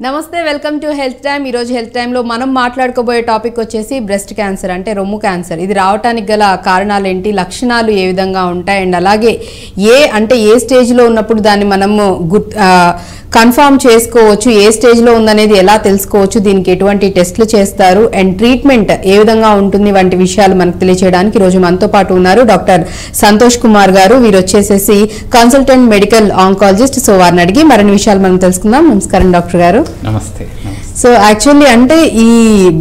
నమస్తే welcome to health time ఈ రోజు హెల్త్ టైమ్ లో మనం మాట్లాడుకోబోయే టాపిక్ వచ్చేసి బ్రెస్ట్ క్యాన్సర్ అంటే రొమ్ము క్యాన్సర్ ఇది రావడానికి గల కారణాలు ఏంటి లక్షణాలు ఏ విధంగా ఉంటాయి అండ్ అలాగే ఏ స్టేజ్ లో ఉన్నప్పుడు దాన్ని మనము కన్ఫర్మ్ చేసుకోవచ్చు ఏ స్టేజ్ లో ఉందనేది ఎలా తెలుసుకోవచ్చు దీనికి ఎటువంటి టెస్టులు చేస్తారు అండ్ ట్రీట్మెంట్ ఏ విధంగా ఉంటుంది వంటి విషయాలు మనకు తెలియజేయడానికి ఈ రోజు మనతో పాటు ఉన్నారు డాక్టర్ సంతోష్ కుమార్ గారు వీరు వచ్చేసేసి కన్సల్టెంట్ మెడికల్ ఆంకాలజిస్ట్ సో వారిని అడిగి మరిన్ని విషయాలు మనం తెలుసుకుందాం నమస్కారం డాక్టర్ గారు నమస్తే సో యాక్చువల్లీ అంటే ఈ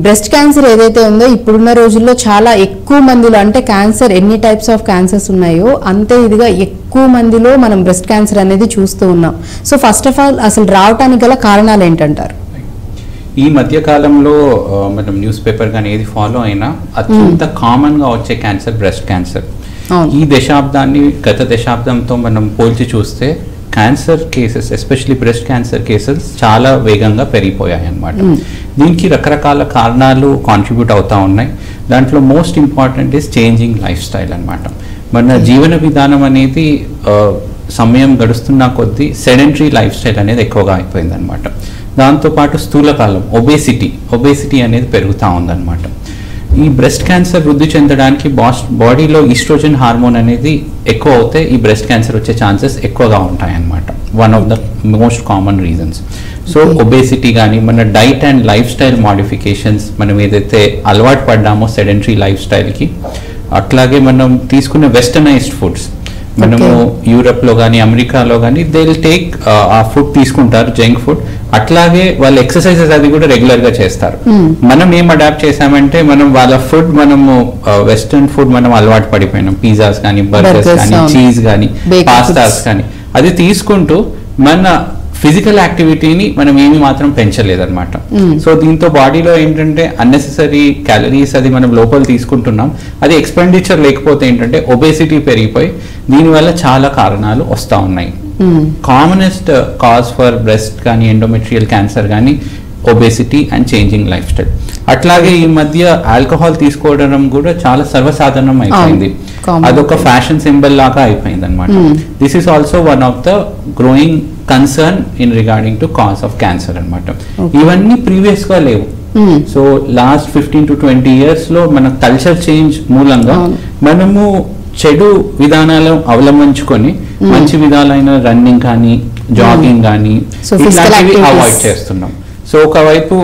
బ్రెస్ట్ క్యాన్సర్ ఏదైతే ఉందో ఇప్పుడున్న రోజుల్లో చాలా ఎక్కువ మందిలో అంటే క్యాన్సర్ ఎన్ని టైప్స్ ఆఫ్ క్యాన్సర్స్ ఉన్నాయో అంతే ఇదిగా ఎక్కువ మందిలో మనం బ్రెస్ట్ క్యాన్సర్ అనేది చూస్తూ ఉన్నాం సో ఫస్ట్ ఆఫ్ ఆల్ అసలు రావడానికి గల కారణాలు ఏంటంటారు ఈ మధ్య కాలంలో మనం న్యూస్ పేపర్ కానీ ఏది ఫాలో అయినా అత్యంత కామన్ గా వచ్చే క్యాన్సర్ బ్రెస్ట్ క్యాన్సర్ ఈ దశాబ్దాన్ని గత దశాబ్దంతో మనం పోల్చి చూస్తే cancer cases especially breast cancer cases చాలా వేగంగా పెరిగిపోయాయి అన్నమాట దీనికి రకరకాల కారణాలు కాంట్రిబ్యూట్ అవుతా ఉన్నాయి దాంట్లో most important is changing life style అన్నమాట మన జీవన విధానం అనేది సమయం గడుస్తున్న కొద్దీ సెడెంటరీ లైఫ్ స్టైల్ అనేది ఎక్కువగా అయిపోయింది అనమాట దాంతోపాటు స్థూలకాలం ఒబేసిటీ అనేది పెరుగుతూ ఉందన్నమాట ఈ బ్రెస్ట్ క్యాన్సర్ వృద్ధి చెందడానికి బాడీలో ఈస్ట్రోజన్ హార్మోన్ అనేది ఎక్కువ అవుతే ఈ బ్రెస్ట్ క్యాన్సర్ వచ్చే ఛాన్సెస్ ఎక్కువగా ఉంటాయన్నమాట one of the most common reasons so obesity కానీ మన diet and life style modifications మనం ఏదైతే అలవాటు పడ్డామో సెడెంటరీ లైఫ్ స్టైల్కి అట్లాగే మనం తీసుకున్న వెస్టర్నైజ్డ్ ఫుడ్స్ మనము యూరప్లో కానీ అమెరికాలో కానీ దే విల్ టేక్ ఆ ఫుడ్ తీసుకుంటారు జంక్ ఫుడ్ అట్లాగే వాళ్ళు ఎక్సర్సైజెస్ అది కూడా రెగ్యులర్ గా చేస్తారు మనం ఏం అడాప్ట్ చేసామంటే మనం వాళ్ళ ఫుడ్ మనము వెస్టర్న్ ఫుడ్ మనం అలవాటు పడిపోయినాం పిజ్జాస్ కానీ బర్గర్స్ కానీ చీజ్ కానీ పాస్తాస్ కానీ అది తీసుకుంటూ మన ఫిజికల్ యాక్టివిటీని మనం ఏమి మాత్రం పెంచలేదన్నమాట సో దీంతో బాడీలో ఏంటంటే అన్నెసెసరీ క్యాలరీస్ అది మనం లోపల తీసుకుంటున్నాం అది ఎక్స్పెండిచర్ లేకపోతే ఏంటంటే ఒబేసిటీ పెరిగిపోయి దీనివల్ల చాలా కారణాలు వస్తూ ఉన్నాయి కామనెస్ట్ కాజ్ ఫర్ బ్రెస్ట్ కానీ ఎండోమెట్రియల్ క్యాన్సర్ కానీ obesity and changing life style అట్లాగే ఈ మధ్య ఆల్కహాల్ తీసుకోవడం కూడా చాలా సర్వసాధారణం అయిపోయింది అదొక ఫ్యాషన్ సింబల్ లాగా అయిపోయింది అనమాట this is also one of the growing concern in regarding to cause of cancer అనమాట ఇవన్నీ ప్రీవియస్ గా లేవు సో లాస్ట్ 15 to 20 years లో మన కల్చర్ చేంజ్ మూలంగా మనము చెడు విధానాలను అవలంబించుకొని మంచి విధాలైన రన్నింగ్ కానీ జాగింగ్ కానీ ఇట్లాంటివి అవాయిడ్ చేస్తున్నాం సో ఒకవైపు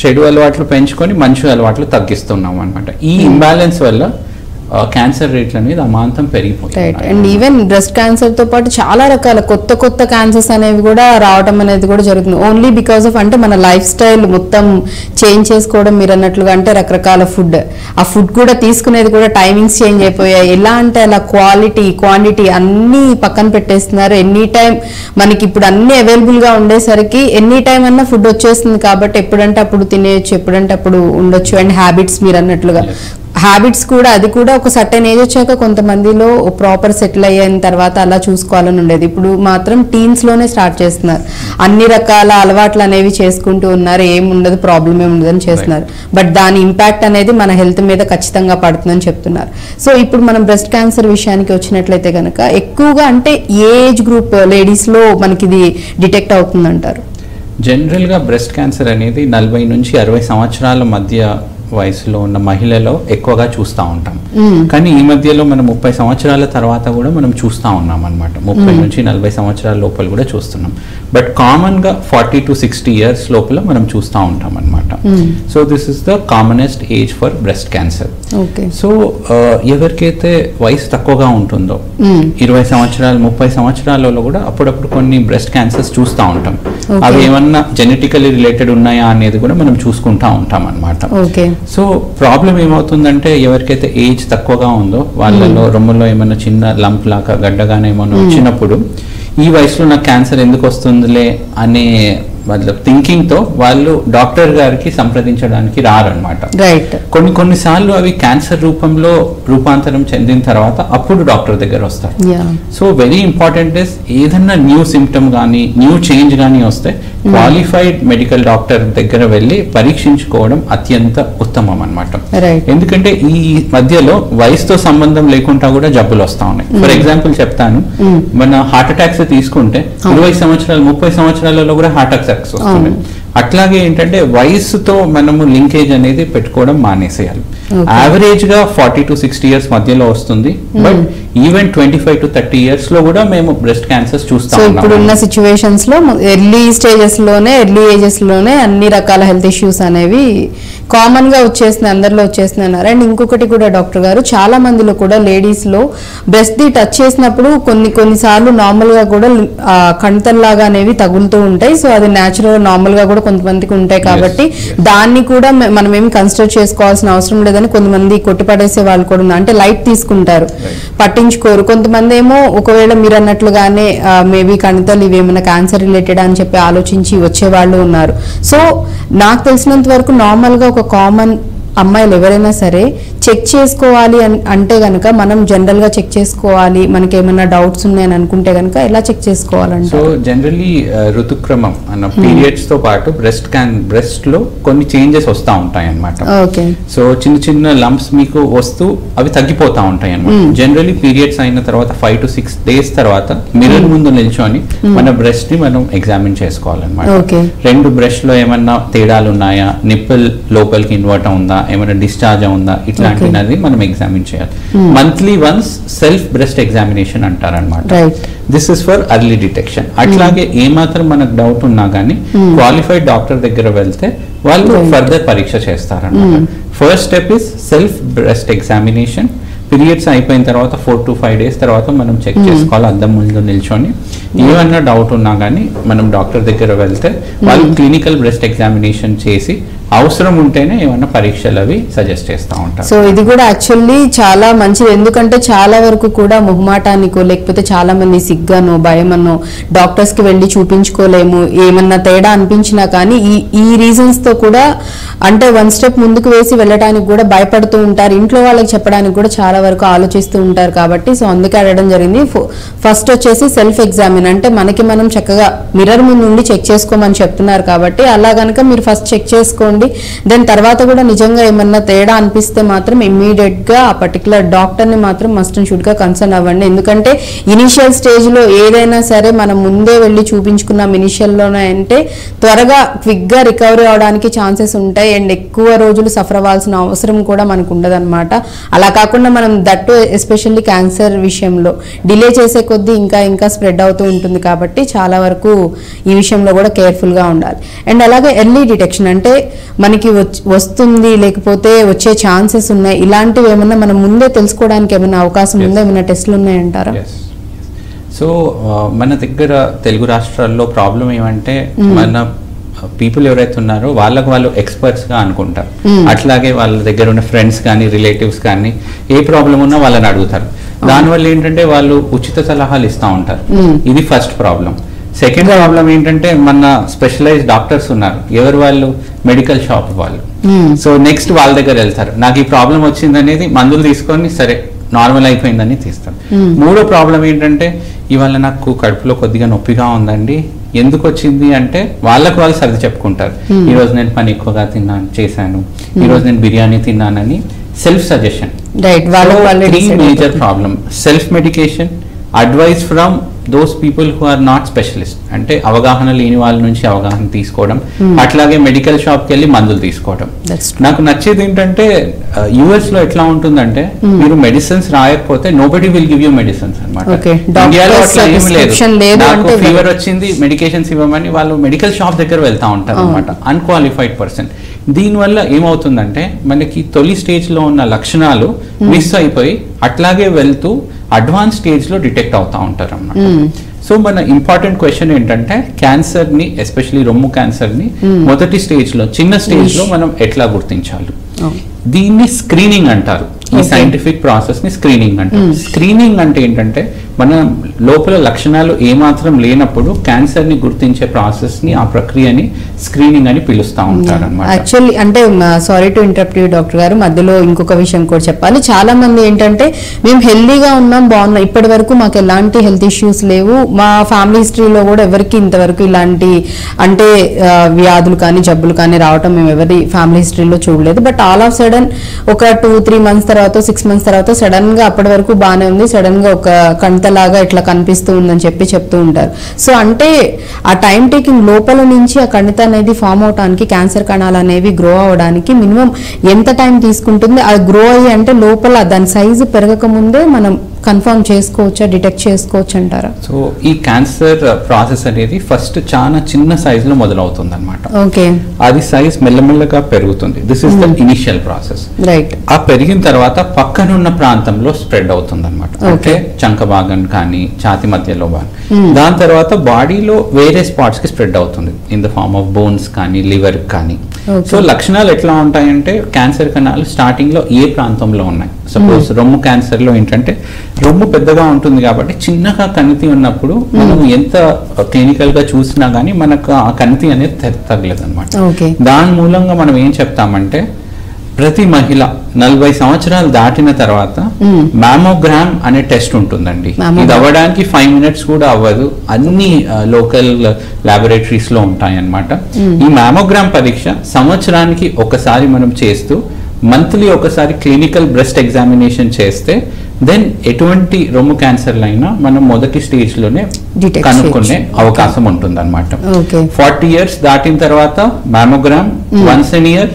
చెడు అలవాట్లు పెంచుకొని మంచి అలవాట్లు తగ్గిస్తున్నాం అనమాట ఈ ఇంబ్యాలెన్స్ వల్ల క్యాన్సర్ రేట్లు అనేది అమాంతం పెరిగిపోతాయి అండ్ ఈవెన్ బ్రెస్ట్ క్యాన్సర్ తో పాటు చాలా రకాల కొత్త క్యాన్సర్స్ అనేవి కూడా రావడం అనేది కూడా జరుగుతుంది ఓన్లీ బికాస్ ఆఫ్ అంటే మన లైఫ్ స్టైల్ మొత్తం చేంజ్ చేసుకోవడం మీరు అన్నట్లుగా అంటే రకరకాల ఫుడ్ ఆ ఫుడ్ కూడా తీసుకునేది కూడా టైమింగ్స్ చేంజ్ అయిపోయాయి ఎలా అంటే అలా క్వాంటిటీ అన్ని పక్కన పెట్టేస్తున్నారు ఎనీ టైం మనకి ఇప్పుడు అన్ని అవైలబుల్ గా ఉండేసరికి ఎనీ టైం అన్నా ఫుడ్ వచ్చేస్తుంది కాబట్టి ఎప్పుడంటే అప్పుడు తినేయచ్చు ఎప్పుడంటే అప్పుడు ఉండొచ్చు అండ్ హ్యాబిట్స్ మీరు అన్నట్లుగా హ్యాబిట్స్ కూడా అది కూడా ఒక సర్టెన్ ఏజ్ వచ్చాక కొంతమందిలో ప్రాపర్ సెటిల్ అయిన తర్వాత అలా చూసుకోవాలని ఉండేది ఇప్పుడు మాత్రం టీన్స్ లోనే స్టార్ట్ చేస్తున్నారు అన్ని రకాల అలవాట్లు అనేవి చేసుకుంటూ ఉన్నారు ఏముండదు ప్రాబ్లం ఏముండదని చేస్తున్నారు బట్ దాని ఇంపాక్ట్ అనేది మన హెల్త్ మీద ఖచ్చితంగా పడుతుందని చెప్తున్నారు సో ఇప్పుడు మనం బ్రెస్ట్ క్యాన్సర్ విషయానికి వచ్చినట్లయితే కనుక ఎక్కువగా అంటే ఏజ్ గ్రూప్ లేడీస్ లో మనకి ఇది డిటెక్ట్ అవుతుందంటారు జనరల్ గా బ్రెస్ట్ క్యాన్సర్ అనేది 40 నుంచి 60 సంవత్సరాల మధ్య వయసులో ఉన్న మహిళలో ఎక్కువగా చూస్తూ ఉంటాం కానీ ఈ మధ్యలో మనం 30 సంవత్సరాల తర్వాత కూడా మనం చూస్తూ ఉన్నాం అనమాట 30 నుంచి 40 సంవత్సరాల లోపల కూడా చూస్తున్నాం బట్ కామన్ గా 40 to 60 years లోపల మనం చూస్తూ ఉంటాం అనమాట so this is the commonest age for breast cancer so ఎవరికైతే వయసు తక్కువగా ఉంటుందో 20 సంవత్సరాలు 30 సంవత్సరాలలో కూడా అప్పుడప్పుడు కొన్ని బ్రెస్ట్ క్యాన్సర్స్ చూస్తూ ఉంటాం అవి ఏమన్నా జెనెటికలీ రిలేటెడ్ ఉన్నాయా అనేది కూడా మనం చూసుకుంటా ఉంటాం అనమాట సో ప్రాబ్లం ఏమవుతుందంటే ఎవరికైతే ఏజ్ తక్కువగా ఉందో వాళ్ళలో రొమ్ములో ఏమైనా చిన్న లంప్ లాగా గడ్డగానే ఏమైనా వచ్చినప్పుడు ఈ వయసులో నాకు క్యాన్సర్ ఎందుకు వస్తుందిలే అనే వాళ్ళ థింకింగ్ తో వాళ్ళు డాక్టర్ గారికి సంప్రదించడానికి రారనమాట కొన్నిసార్లు అవి క్యాన్సర్ రూపంలో రూపాంతరం చెందిన తర్వాత అప్పుడు డాక్టర్ దగ్గర వస్తారు సో వెరీ ఇంపార్టెంట్ ఇస్ ఏదన్నా న్యూ సిమ్టమ్ కానీ న్యూ చేంజ్ కానీ వస్తే క్వాలిఫైడ్ మెడికల్ డాక్టర్ దగ్గర వెళ్ళి పరీక్షించుకోవడం అత్యంత ఉత్తమం అన్నమాట. ఎందుకంటే ఈ మధ్యలో వయసుతో సంబంధం లేకుండా కూడా జబ్బులు వస్తా ఉన్నాయి. ఫర్ ఎగ్జాంపుల్ చెప్తాను, మన హార్ట్ అటాక్స్ తీసుకుంటే 20 సంవత్సరాలు 30 సంవత్సరాలలో కూడా హార్ట్ అటాక్స్ వస్తున్నాయి. అట్లాగే ఏంటంటే వయసుతో మనము లింకేజ్ అనేది పెట్టుకోవడం మానేసేయాలి. యావరేజ్ గా 40 to 60 years మధ్యలో వస్తుంది, బట్ ఈవెన్ 25 to 30 years లో కూడా మేము బ్రెస్ట్ క్యాన్సర్స్ చూస్తాం. ఇప్పుడున్న సిచ్యువేషన్స్ లో ఎర్లీ స్టేజెస్ లోనే, ఎర్లీ ఏజెస్ లోనే అన్ని రకాల హెల్త్ ఇష్యూస్ అనేవి కామన్ గా వచ్చేస్తున్నాయి, అందరిలో వచ్చేస్తున్నాయి. అండ్ ఇంకొకటి కూడా డాక్టర్ గారు, చాలా మందిలో కూడా లేడీస్ లో బ్రెస్ట్ ది టచ్ చేసినప్పుడు కొన్నిసార్లు నార్మల్ గా కూడా కణతల్లాగా అనేవి తగులుతూ ఉంటాయి. సో అది న్యాచురల్ నార్మల్ గా కూడా కొంతమందికి ఉంటాయి కాబట్టి దాన్ని కూడా మనం ఏమి కన్సిడర్ చేసుకోవాల్సిన అవసరం లేదని కొంతమంది కొట్టిపడేసే వాళ్ళు కూడా ఉన్నారు. అంటే లైట్ తీసుకుంటారు, పట్టించుకోరు. కొంతమంది ఏమో ఒకవేళ మీరు అన్నట్లుగానే మేబీ కణతలు ఇవేమైనా క్యాన్సర్ రిలేటెడ్ అని చెప్పి ఆలోచించి వచ్చే వాళ్ళు ఉన్నారు. సో నాకు తెలిసినంత వరకు నార్మల్ గా ఒక కామన్ అమ్మాయిలు ఎవరైనా సరే చెక్ చేసుకోవాలి అంటే గనక మనం జనరల్ గా చెక్ చేసుకోవాలి, మనకి ఏమైనా డౌట్స్ ఉన్నాయని అనుకుంటే గనక ఎలా చెక్ చేసుకోవాలంటే? సో జనరల్లీ ఋతుక్రమం అన్న పీరియడ్స్ తో పాటు బ్రెస్ట్ లో కొన్ని చేంజెస్ వస్తూ ఉంటాయి అన్నమాట. సో చిన్న చిన్న లంప్స్ మీకు వస్తూ అవి తగ్గిపోతా ఉంటాయి అన్నమాట. జనరల్లీ పీరియడ్స్ అయిన తర్వాత 5 to 6 days తర్వాత మిర్రర్ ముందు నిల్చొని మన బ్రెస్ట్ ని మనం ఎగ్జామిన్ చేసుకోవాలన్నమాట. రెండు బ్రెస్ట్ లో ఏమన్నా తేడాలు ఉన్నాయా, నిప్పుల్ లోపలికి ఇన్వర్ట్ ఉందా, ఏమైనా డిశ్చార్జ్ ఉందా, ఇట్లాంటిది మనం ఎగ్జామిన్ చేయాలి. Monthly once self breast examination అంటారనమాట. This is for early detection. అట్లాగే ఏమాత్రం మనకు డౌట్ ఉన్నా కానీ క్వాలిఫైడ్ డాక్టర్ దగ్గర వెళ్తే వాళ్ళు ఫర్దర్ పరీక్ష చేస్తారనమాట. First step is self breast examination. Periods అయిపోయిన తర్వాత 4 to 5 days తర్వాత మనం చెక్ చేసుకోవాలి, అద్దం ముందు నిల్చొని. ఏమన్నా డౌట్ ఉన్నా కానీ మనం డాక్టర్ దగ్గర వెళ్తే వాళ్ళు క్లినికల్ బ్రెస్ట్ ఎగ్జామినేషన్ చేసి అవసరం ఉంటేనే ఏమన్నా పరీక్షలు అవి సజెస్ట్ చేస్తూ ఉంటారు. సో ఇది కూడా యాక్చువల్లీ చాలా మంచిది, ఎందుకంటే చాలా వరకు కూడా మొహమాటానికో లేకపోతే చాలా మంది సిగ్గానో భయమనో డాక్టర్స్ కి వెళ్ళి చూపించుకోలేము, ఏమన్నా తేడా అనిపించినా కానీ ఈ రీజన్స్ తో కూడా అంటే 1 step ముందుకు వేసి వెళ్ళడానికి కూడా భయపడుతూ ఉంటారు. ఇంట్లో వాళ్ళకి చెప్పడానికి కూడా చాలా వరకు ఆలోచిస్తూ ఉంటారు. కాబట్టి సో అందుకే అడగడం జరిగింది. ఫస్ట్ వచ్చేసి సెల్ఫ్ ఎగ్జామిన్, అంటే మనకి మనం చక్కగా మిర్రర్ ముందు నుండి చెక్ చేసుకోమని చెప్తున్నారు కాబట్టి అలా గనక మీరు ఫస్ట్ చెక్ చేసుకోండి. దెన్ తర్వాత కూడా నిజంగా ఏమన్నా తేడా అనిపిస్తే మాత్రం ఇమ్మీడియట్ గా ఆ పర్టికులర్ డాక్టర్ ని మాత్రం మస్ట్ అండ్ షుడ్ గా కన్సర్న్ అవ్వండి. ఎందుకంటే ఇనిషియల్ స్టేజ్ లో ఏదైనా సరే మనం ముందే వెళ్ళి చూపించుకున్నాం ఇనిషియల్ లోనే అంటే త్వరగా క్విక్ గా రికవరీ అవడానికి ఛాన్సెస్ ఉంటాయి. అండ్ ఎక్కువ రోజులు సఫర్ అవ్వాల్సిన అవసరం కూడా మనకు ఉండదన్నమాట. అలా కాకుండా మనం దట్టు ఎస్పెషల్లీ క్యాన్సర్ విషయంలో డిలే చేసే కొద్దీ ఇంకా స్ప్రెడ్ అవుతూ ఉంటుంది. కాబట్టి చాలా వరకు ఈ విషయంలో కూడా కేర్ఫుల్ గా ఉండాలి. అండ్ అలాగే ఎర్లీ డిటెక్షన్, అంటే మనకి వస్తుంది లేకపోతే వచ్చే ఛాన్సెస్ ఉన్నాయి, ఇలాంటివి ఏమన్నా మనం ముందే తెలుసుకోవడానికి ఏమైనా అవకాశం ఉందా, ఏమైనా టెస్ట్లు ఉన్నాయంటారా? సో మన దగ్గర తెలుగు రాష్ట్రాల్లో ప్రాబ్లం ఏమంటే మన పీపుల్ ఎవరైతే ఉన్నారో వాళ్ళకు వాళ్ళు ఎక్స్పర్ట్స్ గా అనుకుంటారు. అట్లాగే వాళ్ళ దగ్గర ఉన్న ఫ్రెండ్స్ కానీ రిలేటివ్స్ కానీ ఏ ప్రాబ్లం ఉన్నా వాళ్ళని అడుగుతారు. దానివల్ల ఏంటంటే వాళ్ళు ఉచిత సలహాలు ఇస్తూ ఉంటారు. ఇది ఫస్ట్ ప్రాబ్లం. సెకండ్ ప్రాబ్లం ఏంటంటే మన స్పెషలైజ్డ్ డాక్టర్స్ ఉన్నారు, ఎవరు వాళ్ళు మెడికల్ షాప్ వాళ్ళు. సో నెక్స్ట్ వాళ్ళ దగ్గర వెళ్తారు, నాకు ఈ ప్రాబ్లం వచ్చింది అనేది మందులు తీసుకొని సరే నార్మల్ అయిపోయిందని తీస్తారు. మూడో ప్రాబ్లం ఏంటంటే ఇవాళ నాకు కడుపులో కొద్దిగా నొప్పిగా ఉందండి, ఎందుకు వచ్చింది అంటే వాళ్ళకు వాళ్ళు సర్ది చెప్పుకుంటారు. ఈ రోజు నేను పని ఎక్కువగా చేశాను, ఈ రోజు నేను బిర్యానీ తిన్నానని self suggestion. Major problem self medication, advice from those people who are not specialist, అంటే అవగాహన లేని వాళ్ళ నుంచి అవగాహన తీసుకోవడం, అట్లాగే మెడికల్ షాప్కి వెళ్ళి మందులు తీసుకోవడం. నాకు నచ్చేది ఏంటంటే యుఎస్ లో ఎట్లా ఉంటుందంటే మీరు మెడిసిన్స్ రాయకపోతే nobody will give you medicines అనమాట. ఇండియాలో అట్లా ఏమి లేదు, నాకు ఫీవర్ వచ్చింది మెడికేషన్స్ ఇవ్వమని వాళ్ళు మెడికల్ షాప్ దగ్గర వెళ్తా ఉంటారు అనమాట, అన్క్వాలిఫైడ్ పర్సన్. దీనివల్ల ఏమవుతుందంటే మనకి తొలి స్టేజ్ లో ఉన్న లక్షణాలు మిస్ అయిపోయి అట్లాగే వెళ్తూ అడ్వాన్స్ స్టేజ్ లో డిటెక్ట్ అవుతా ఉంటారు అన్నమాట. సో మన ఇంపార్టెంట్ క్వశ్చన్ ఏంటంటే క్యాన్సర్ ని, ఎస్పెషల్లీ రొమ్ము క్యాన్సర్ ని మొదటి స్టేజ్ లో, చిన్న స్టేజ్ లో మనం ఎట్లా గుర్తించాలి? దీన్ని స్క్రీనింగ్ అంటారు. ఈ సైంటిఫిక్ ప్రాసెస్ ని స్క్రీనింగ్ అంటారు. స్క్రీనింగ్ అంటే ఏంటంటే మన లోపల లక్షణాలు ఏమాత్రం లేనప్పుడు క్యాన్సర్ ని గుర్తించే ప్రాసెస్ ని, ఆ ప్రక్రియని స్క్రీనింగ్ అని పిలుస్తా ఉంటారు అన్నమాట. యాక్చువల్లీ అంటే sorry to interrupt you doctor గారు, మధ్యలో ఇంకొక విషయం కూడా చెప్పాలి. చాలా మంది ఏంటంటే మేము హెల్దీగా ఉన్నాం, బాగున్నాం, ఇప్పటి వరకు మాకు ఎలాంటి హెల్త్ ఇష్యూస్ లేవు, మా ఫ్యామిలీ హిస్టరీలో కూడా ఎవరికి ఇంతవరకు ఇలాంటి అంటే వ్యాధులు కానీ జబ్బులు కానీ రావటం మేము ఎవరి ఫ్యామిలీ హిస్టరీలో చూడలేదు. But all of sudden sudden ఒక 2-3 months తర్వాత 6 months తర్వాత సడన్ గా అప్పటి వరకు బాగానే ఉంది, సడన్ గా ఒక కంటలాగా ఇట్లా కనిపిస్తూ ఉందని చెప్తూ ఉంటారు. సో అంటే ఆ టైం టేకింగ్ లోపల నుంచి ఆ కణిత అనేది ఫామ్ అవడానికి, క్యాన్సర్ కణాలు అనేవి గ్రో అవడానికి మినిమం ఎంత టైం తీసుకుంటుంది? అది గ్రో అయ్యి అంటే లోపల దాని సైజు పెరగక ముందే మనం కన్ఫర్మ్ చేసుకోవచ్చా, డిటెక్ట్ చేసుకోవచ్చు అంటారా? సో ఈ క్యాన్సర్ ప్రాసెస్ అనేది ఫస్ట్ చాలా చిన్న సైజ్ లో మొదలవుతుంది అనమాట. ఓకే, అది సైజ్ మెల్లమెల్లగా పెరుగుతుంది. This is the initial process. Right. ఆ పెరిగిన తర్వాత పక్కనున్న ప్రాంతంలో స్ప్రెడ్ అవుతుంది అనమాట. అంటే చంక భాగం కానీ ఛాతి మధ్యలో భాగం, దాని తర్వాత బాడీలో వేరే స్పాట్స్ కి స్ప్రెడ్ అవుతుంది in the form of bones కానీ లివర్ కానీ. సో లక్షణాలు ఎట్లా ఉంటాయంటే క్యాన్సర్ కణాలు స్టార్టింగ్ లో ఏ ప్రాంతంలో ఉన్నాయి, సపోజ్ రొమ్ము క్యాన్సర్ లో ఏంటంటే రొమ్ము పెద్దగా ఉంటుంది కాబట్టి చిన్నగా కణితి ఉన్నప్పుడు మనం ఎంత క్లినికల్ గా చూసినా గానీ మనకు ఆ కణితి అనేది తగ్గలేదు అనమాట. దాని మూలంగా మనం ఏం చెప్తామంటే ప్రతి మహిళ 40 సంవత్సరాలు దాటిన తర్వాత మ్యామోగ్రామ్ అనే టెస్ట్ ఉంటుందండి. ఇది అవ్వడానికి 5 minutes కూడా అవ్వదు, అన్ని లోకల్ ల్యాబొరేటరీస్ లో ఉంటాయి అన్నమాట. ఈ మ్యామోగ్రామ్ పరీక్ష సంవత్సరానికి ఒకసారి మనం చేస్తూ మంత్లీ ఒకసారి క్లినికల్ బ్రెస్ట్ ఎగ్జామినేషన్ చేస్తే దెన్ ఎటువంటి రొమ్ము క్యాన్సర్లు అయినా మనం మొదటి స్టేజ్ లోనే కనుక్కునే అవకాశం ఉంటుంది అనమాట. 40 years దాటిన తర్వాత mammogram, once a year,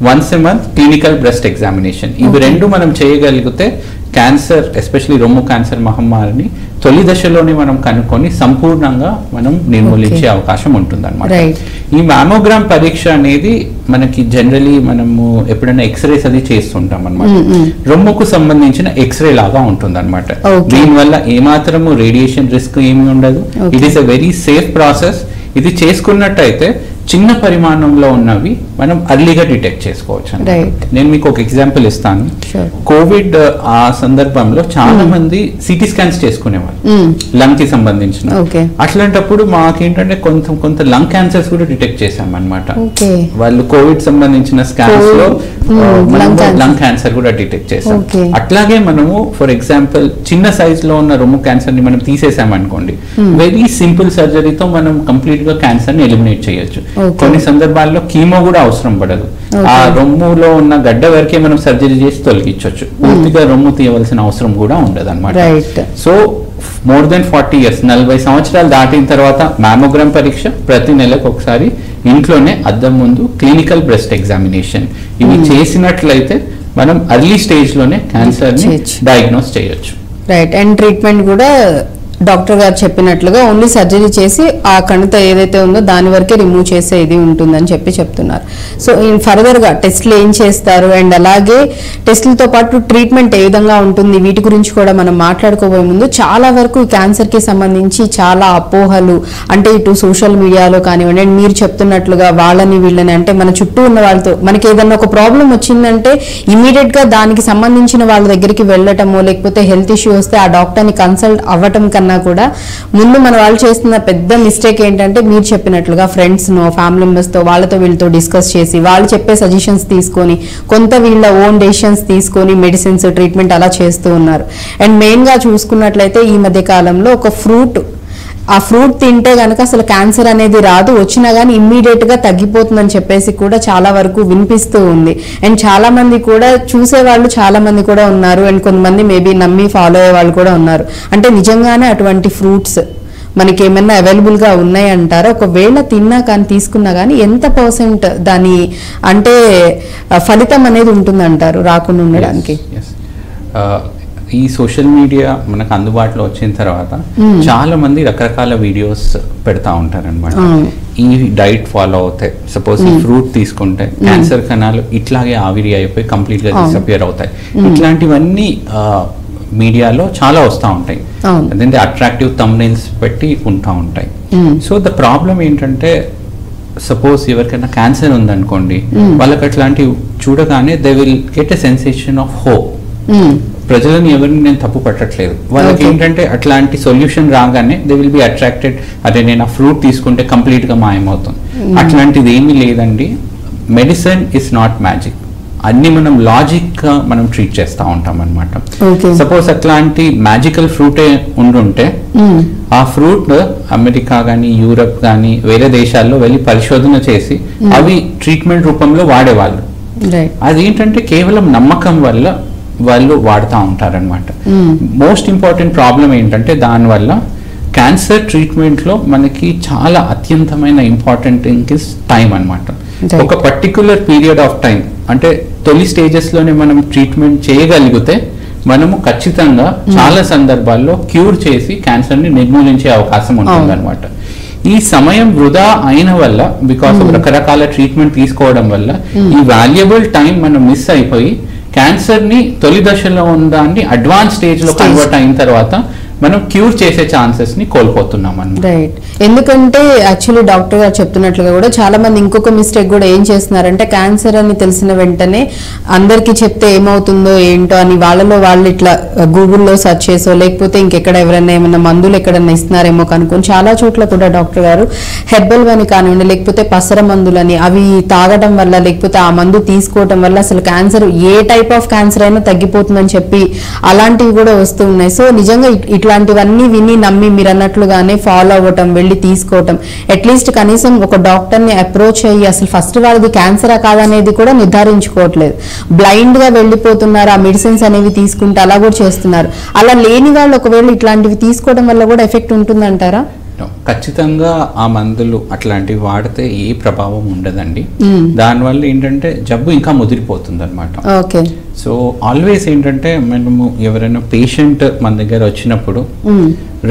once a month clinical breast examination, ఇవి రెండు మనం చేయగలిగితే క్యాన్సర్ ఎస్పెషల్లీ రొమ్ము క్యాన్సర్ మహమ్మారిని తొలి దశలోనే మనం కనుక్కొని సంపూర్ణంగా మనం నిర్మూలించే అవకాశం ఉంటుంది అనమాట. ఈ మ్యామోగ్రామ్ పరీక్ష అనేది మనకి జనరలీ మనము ఎప్పుడైనా ఎక్స్రేస్ అది చేస్తుంటాం అనమాట. రొమ్ముకు సంబంధించిన ఎక్స్రే లాగా ఉంటుంది అనమాట. దీనివల్ల ఏమాత్రము రేడియేషన్ రిస్క్ ఏమి ఉండదు. It is a very safe process. ఇది చేసుకున్నట్టయితే చిన్న పరిమాణంలో ఉన్నవి మనం అర్లీగా డిటెక్ట్ చేసుకోవచ్చు. నేను మీకు ఒక ఎగ్జాంపుల్ ఇస్తాను. కోవిడ్ ఆ సందర్భంలో చాలా మంది సిటీ స్కాన్స్ చేసుకునేవాళ్ళు లంగ్ కి సంబంధించిన. అట్లాంటప్పుడు మాకేంటంటే కొంత లంగ్ క్యాన్సర్స్ కూడా డిటెక్ట్ చేసాం అనమాట. వాళ్ళు కోవిడ్ సంబంధించిన స్కాన్స్ లో లంగ్ క్యాన్సర్ కూడా డిటెక్ట్ చేసాం. అట్లాగే మనము ఫర్ ఎగ్జాంపుల్ చిన్న సైజ్ లో ఉన్న రొమ్ము క్యాన్సర్ ని మనం తీసేసాం అనుకోండి, వెరీ సింపుల్ సర్జరీతో మనం కంప్లీట్ గా క్యాన్సర్ ని ఎలిమినేట్ చేయొచ్చు. కొన్ని సందర్భాల్లో కీమో కూడా అవసరం పడదు. ఆ రొమ్ములో ఉన్న గడ్డ వరకే మనం సర్జరీ చేసి తొలగించవచ్చు. పూర్తిగా రొమ్ము తీయవలసిన అవసరం కూడా ఉండదు అనమాట. సో మోర్ దెన్ 40 years 40 సంవత్సరాలు దాటిన తర్వాత మ్యామోగ్రామ్ పరీక్ష, ప్రతి నెలకు ఒకసారి ఇంట్లోనే అద్దం ముందు క్లినికల్ బ్రెస్ట్ ఎగ్జామినేషన్, ఇవి చేసినట్లయితే మనం అర్లీ స్టేజ్ లోనే క్యాన్సర్ ని డయాగ్నోస్ చేయొచ్చు. రైట్. అండ్ ట్రీట్మెంట్ కూడా డాక్టర్ గారు చెప్పినట్లుగా ఓన్లీ సర్జరీ చేసి ఆ కణిత ఏదైతే ఉందో దాని వరకే రిమూవ్ చేసే ఇది ఉంటుందని చెప్తున్నారు. సో ఫర్దర్ గా టెస్ట్లు ఏం చేస్తారు అండ్ అలాగే టెస్టులతో పాటు ట్రీట్మెంట్ ఏ విధంగా ఉంటుంది, వీటి గురించి కూడా మనం మాట్లాడుకోబోయే ముందు చాలా వరకు క్యాన్సర్ కి సంబంధించి చాలా అపోహలు, అంటే ఇటు సోషల్ మీడియాలో కానివ్వండి అండ్ మీరు చెప్తున్నట్లుగా వాళ్ళని వీళ్ళని, అంటే మన చుట్టూ ఉన్న వాళ్ళతో మనకి ఏదన్నా ఒక ప్రాబ్లం వచ్చిందంటే ఇమీడియట్ గా దానికి సంబంధించిన వాళ్ళ దగ్గరికి వెళ్ళటమో లేకపోతే హెల్త్ ఇష్యూ వస్తే ఆ డాక్టర్ని కన్సల్ట్ అవ్వటం కన్నా కూడా ముందు మన వాళ్ళు చేస్తున్న పెద్ద మిస్టేక్ ఏంటంటే మీరు చెప్పినట్లుగా ఫ్రెండ్స్ నో ఫ్యామిలీ మెంబర్స్ తో వాళ్ళతో వీళ్ళతో డిస్కస్ చేసి వాళ్ళు చెప్పే సజెషన్స్ తీసుకొని కొంత వీళ్ళ ఓన్ డెసిషన్స్ తీసుకొని మెడిసిన్స్ ట్రీట్మెంట్ అలా చేస్తూ ఉన్నారు. అండ్ మెయిన్ గా చూసుకున్నట్లయితే ఈ మధ్య కాలంలో ఒక ఫ్రూట్, ఆ ఫ్రూట్ తింటే గనక అసలు క్యాన్సర్ అనేది రాదు, వచ్చినా గానీ ఇమ్మీడియట్ గా తగ్గిపోతుందని చెప్పేసి కూడా చాలా వరకు వినిపిస్తూ ఉంది. అండ్ చాలా మంది కూడా చూసేవాళ్ళు చాలా మంది కూడా ఉన్నారు అండ్ కొంతమంది మేబీ నమ్మి ఫాలో అయ్యే వాళ్ళు కూడా ఉన్నారు. అంటే నిజంగానే అటువంటి ఫ్రూట్స్ మనకి ఏమైనా అవైలబుల్ గా ఉన్నాయంటారా? ఒకవేళ తిన్నా కానీ తీసుకున్నా కానీ ఎంత % దాని అంటే ఫలితం అనేది ఉంటుందంటారు రాకుండా ఉండడానికి? ఈ సోషల్ మీడియా మనకు అందుబాటులో వచ్చిన తర్వాత చాలా మంది రకరకాల వీడియోస్ పెడతా ఉంటారు అనమాట. ఈ డైట్ ఫాలో అవుతాయి, సపోజ్ ఈ ఫ్రూట్ తీసుకుంటే క్యాన్సర్ కణాలు ఇట్లాగే ఆవిరి అయిపోయి కంప్లీట్ గా డిసపియర్ అవుతాయి. ఇట్లాంటివన్నీ మీడియాలో చాలా వస్తూ ఉంటాయి. అదేంటి అట్రాక్టివ్ థంబ్నెయిల్స్ పెట్టి ఉంటా ఉంటాయి. సో ద ప్రాబ్లం ఏంటంటే సపోజ్ ఎవరికైనా క్యాన్సర్ ఉందనుకోండి, వాళ్ళకి అట్లాంటివి చూడగానే they will get a sensation of hope. ప్రజలను ఎవరిని నేను తప్పు పట్టట్లేదు, వాళ్ళకి ఏంటంటే అట్లాంటి సొల్యూషన్ రాగానే దే విల్ బి అట్రాక్టెడ్, అదే నేను ఆ ఫ్రూట్ తీసుకుంటే కంప్లీట్ గా మాయమవుతుంది. అట్లాంటిది ఏమీ లేదండి. Medicine is not magic. అన్ని మనం లాజిక్ గా మనం ట్రీట్ చేస్తూ ఉంటాం అనమాట. సపోజ్ అట్లాంటి మ్యాజికల్ ఫ్రూటే ఉండుంటే ఆ ఫ్రూట్ అమెరికా కానీ యూరప్ కానీ వేరే దేశాల్లో వెళ్ళి పరిశోధన చేసి అవి ట్రీట్మెంట్ రూపంలో వాడేవాళ్ళు. అదేంటంటే కేవలం నమ్మకం వల్ల వాళ్ళు వాడుతూ ఉంటారనమాట. మోస్ట్ ఇంపార్టెంట్ ప్రాబ్లం ఏంటంటే దానివల్ల క్యాన్సర్ ట్రీట్మెంట్లో మనకి చాలా అత్యంతమైన ఇంపార్టెంట్ థింగ్ ఇస్ టైం అనమాట. ఒక పర్టిక్యులర్ పీరియడ్ ఆఫ్ టైం అంటే తొలి స్టేజెస్లోనే మనం ట్రీట్మెంట్ చేయగలిగితే మనము ఖచ్చితంగా చాలా సందర్భాల్లో క్యూర్ చేసి క్యాన్సర్ని నిర్మూలించే అవకాశం ఉంటుంది అనమాట. ఈ సమయం వృధా అయిన వల్ల బికాస్ ఆఫ్ రకరకాల ట్రీట్మెంట్ తీసుకోవడం వల్ల ఈ వాల్యుబుల్ టైం మనం మిస్ అయిపోయి క్యాన్సర్ ని తొలి దశలో ఉన్న దాన్ని అడ్వాన్స్ స్టేజ్ లో కన్వర్ట్ అయిన తర్వాత మనం క్యూర్ చేసే ఛాన్సెస్ ని కోల్పోతున్నాం అన్నమాట. రైట్. ఎందుకంటే యాక్చువల్లీ డాక్టర్ గారు చెప్తున్నట్లుగా కూడా చాలా మంది ఇంకొక మిస్టేక్ కూడా ఏం చేస్తున్నారంటే క్యాన్సర్ అని తెలిసిన వెంటనే అందరికి చెప్తే ఏమవుతుందో ఏంటో అని వాళ్ళలో వాళ్ళు ఇట్లా గూగుల్లో సెర్చ్ చేసో లేకపోతే ఇంకెక్కడ ఎవరైనా ఏమైనా మందులు ఎక్కడైనా ఇస్తున్నారేమో కనుక్కొని చాలా చోట్ల కూడా డాక్టర్ గారు హెర్బల్ అని కానివ్వండి లేకపోతే పసర మందులని అవి తాగడం వల్ల లేకపోతే ఆ మందు తీసుకోవడం వల్ల అసలు cancer A type of cancer అయినా తగ్గిపోతుందని చెప్పి అలాంటివి కూడా వస్తూ ఉన్నాయి. సో నిజంగా ఇట్లాంటివన్నీ విని నమ్మి మీరు అన్నట్లుగానే ఫాలో అవ్వటం వెళ్ళి తీసుకోవటం అట్లీస్ట్ కనీసం ఒక డాక్టర్ని అప్రోచ్ అయ్యి అసలు ఫస్ట్ వాళ్ళది క్యాన్సరా కాదనేది కూడా నిర్ధారించుకోవట్లేదు. బ్లైండ్ గా వెళ్ళిపోతున్నారు, ఆ మెడిసిన్స్ అనేవి తీసుకుంటే అలా కూడా చేస్తున్నారు. అలా లేని వాళ్ళు ఒకవేళ ఇట్లాంటివి తీసుకోవడం వల్ల కూడా ఎఫెక్ట్ ఉంటుందంటారా? ఖచ్చితంగా ఆ మందులు అట్లాంటివి వాడితే ఏ ప్రభావం ఉండదండి. దానివల్ల ఏంటంటే జబ్బు ఇంకా ముదిరిపోతుంది అనమాట. సో ఆల్వేస్ ఏంటంటే మనము ఎవరైనా పేషెంట్ మన దగ్గర వచ్చినప్పుడు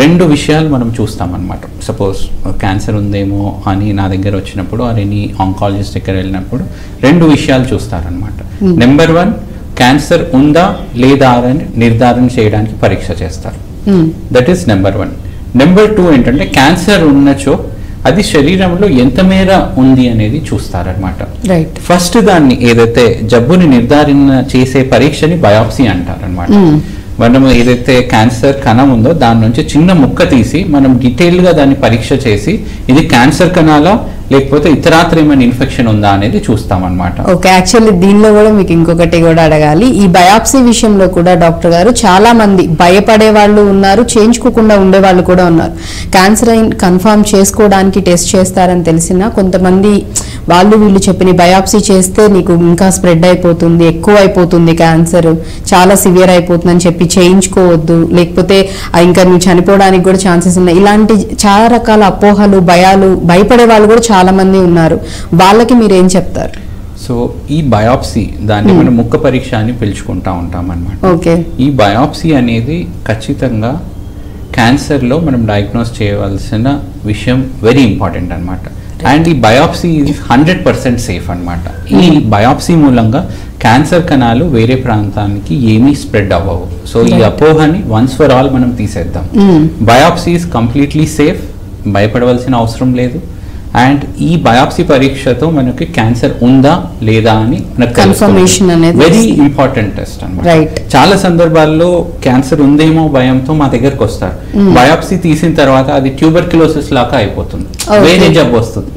రెండు విషయాలు మనం చూస్తాం అనమాట. సపోజ్ క్యాన్సర్ ఉందేమో అని నా దగ్గర వచ్చినప్పుడు ఆర్ ఎనీ ఆంకాలజిస్ట్ దగ్గర వెళ్ళినప్పుడు రెండు విషయాలు చూస్తారనమాట. నెంబర్ 1 క్యాన్సర్ ఉందా లేదా అని నిర్ధారణ చేయడానికి పరీక్ష చేస్తారు. That is number 1. నెంబర్ 2 ఏంటంటే క్యాన్సర్ ఉన్నచో అది శరీరంలో ఎంత మేర ఉంది అనేది చూస్తారనమాట. ఫస్ట్ దాన్ని ఏదైతే జబ్బుని నిర్ధారణ చేసే పరీక్షని బయాప్సీ అంటారనమాట. మనం ఏదైతే క్యాన్సర్ కణం ఉందో దాని నుంచి చిన్న ముక్క తీసి మనం డీటెయిల్ గా దాన్ని పరీక్ష చేసి ఇది క్యాన్సర్ కణాలా లేకపోతే ఇతరాత్ర ఏమైనా ఇన్ఫెక్షన్ ఉందా అనేది చూస్తామన్నమాట. ఓకే. యాక్చువల్లీ దీనిలో కూడా మీకు ఇంకొకటి కూడా అడగాలి. ఈ బయాప్సీ విషయంలో కూడా డాక్టర్ గారు చాలా మంది భయపడే వాళ్ళు ఉన్నారు, చేయించుకోకుండా ఉండే వాళ్ళు కూడా ఉన్నారు. క్యాన్సర్ కన్ఫర్మ్ చేసుకోవడానికి టెస్ట్ చేస్తారని తెలిసినా కొంతమంది వాళ్ళు వీళ్ళు చెప్పిన బయాప్సీ చేస్తే నీకు ఇంకా స్ప్రెడ్ అయిపోతుంది, ఎక్కువ అయిపోతుంది, క్యాన్సర్ చాలా సివియర్ అయిపోతుంది అని చెప్పి చేయించుకోవద్దు, లేకపోతే ఇంకా నువ్వు చనిపోవడానికి కూడా ఛాన్సెస్ ఉన్నాయి. ఇలాంటి చాలా రకాల అపోహలు, భయాలు, భయపడే వాళ్ళు కూడా చాలా మంది ఉన్నారు. వాళ్ళకి మీరు ఏం చెప్తారు? సో ఈ బయాప్సీ దాన్ని మనం ముక్క పరీక్ష అని పిలుచుకుంటా ఉంటాం అన్నమాట. ఓకే. ఈ బయాప్సీ అనేది ఖచ్చితంగా క్యాన్సర్లో మనం డయాగ్నోస్ చేయవలసిన విషయం వెరీ ఇంపార్టెంట్ అనమాట. అండ్ ఈ బయాప్సీ 100% సేఫ్ అనమాట. ఈ బయాప్సీ మూలంగా క్యాన్సర్ కణాలు వేరే ప్రాంతానికి ఏమీ స్ప్రెడ్ అవ్వవు. సో ఈ అపోహని వన్స్ ఫర్ ఆల్ మనం తీసేద్దాం. బయాప్సీ ఈజ్ కంప్లీట్లీ సేఫ్, భయపడవలసిన అవసరం లేదు. అండ్ ఈ బయాప్సీ పరీక్షతో మనకి క్యాన్సర్ ఉందా లేదా అని కన్ఫర్మేషన్ అనేది వెరీ ఇంపార్టెంట్ టెస్ట్ అన్నమాట. చాలా సందర్భాల్లో క్యాన్సర్ ఉందేమో భయంతో మా దగ్గరకు వస్తారు. బయాప్సీ తీసిన తర్వాత అది ట్యూబర్క్యులోసిస్ లాగా అయిపోతుంది, వేరే జబ్బు వస్తుంది.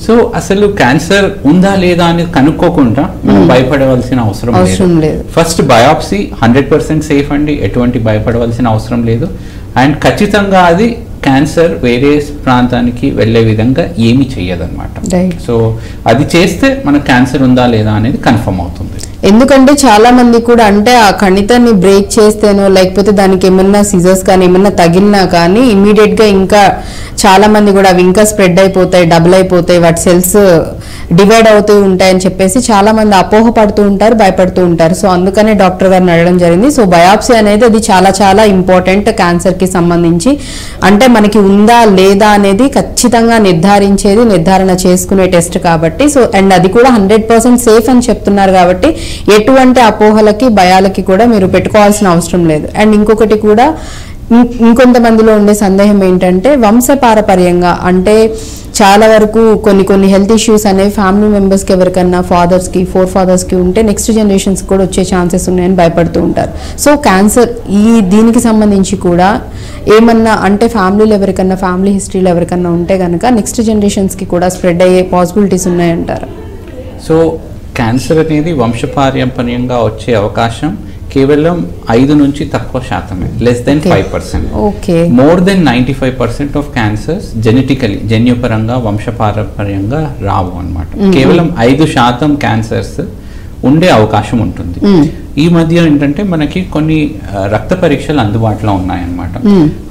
సో అసలు క్యాన్సర్ ఉందా లేదా అనేది కనుక్కోకుండా మనం భయపడవలసిన అవసరం లేదు. ఫస్ట్ బయాప్సీ 100% సేఫ్ అండి, ఎటువంటి భయపడవలసిన అవసరం లేదు. అండ్ ఖచ్చితంగా అది క్యాన్సర్ వేరే ప్రాంతానికి వెళ్లే విధంగా ఏమీ చెయ్యదన్నమాట. సో అది చేస్తే మనకు క్యాన్సర్ ఉందా లేదా అనేది కన్ఫర్మ్ అవుతుంది. ఎందుకంటే చాలా మంది కూడా అంటే ఆ కణితాన్ని బ్రేక్ చేస్తేనో లేకపోతే దానికి ఏమన్నా సిజర్స్ కానీ ఏమన్నా తగిలినా కానీ ఇమీడియట్ గా ఇంకా చాలా మంది కూడా అవి ఇంకా స్ప్రెడ్ అయిపోతాయి, డబుల్ అయిపోతాయి, వాటి సెల్స్ డివైడ్ అవుతూ ఉంటాయని చెప్పేసి చాలా మంది అపోహ పడుతూ ఉంటారు, భయపడుతూ ఉంటారు. సో అందుకనే డాక్టర్ గారిని అడగడం జరిగింది. సో బయాప్సీ అనేది అది చాలా చాలా ఇంపార్టెంట్ క్యాన్సర్ కి సంబంధించి. అంటే మనకి ఉందా లేదా అనేది ఖచ్చితంగా నిర్ధారణ చేసుకునే టెస్ట్ కాబట్టి. సో అండ్ అది కూడా 100% సేఫ్ అని చెప్తున్నారు కాబట్టి ఎటువంటి అపోహలకి భయాలకి కూడా మీరు పెట్టుకోవాల్సిన అవసరం లేదు. అండ్ ఇంకొకటి కూడా ఇంకొంతమందిలో ఉండే సందేహం ఏంటంటే వంశపారపర్యంగా అంటే చాలా వరకు కొన్ని హెల్త్ ఇష్యూస్ అనేవి ఫ్యామిలీ మెంబర్స్కి ఎవరికన్నా ఫాదర్స్కి, 4 ఫాదర్స్కి ఉంటే నెక్స్ట్ జనరేషన్స్ కూడా వచ్చే ఛాన్సెస్ ఉన్నాయని భయపడుతూ ఉంటారు. సో క్యాన్సర్ దీనికి సంబంధించి కూడా ఏమన్నా అంటే ఫ్యామిలీలో ఎవరికన్నా ఫ్యామిలీ హిస్టరీలో ఎవరికన్నా ఉంటే కనుక నెక్స్ట్ జనరేషన్స్కి కూడా స్ప్రెడ్ అయ్యే పాసిబిలిటీస్ ఉన్నాయంటారు. సో క్యాన్సర్ అనేది వంశపారంపర్యంగా వచ్చే అవకాశం కేవలం 5 నుంచి తక్కువ శాతమే, less than 5%. More than 95% of cancers జన్యుపరంగా వంశపారంపర్యంగా రావు అనమాట. కేవలం 5% క్యాన్సర్స్ ఉండే అవకాశం ఉంటుంది. ఈ మధ్య ఏంటంటే మనకి కొన్ని రక్త పరీక్షలు అందుబాటులో ఉన్నాయన్నమాట.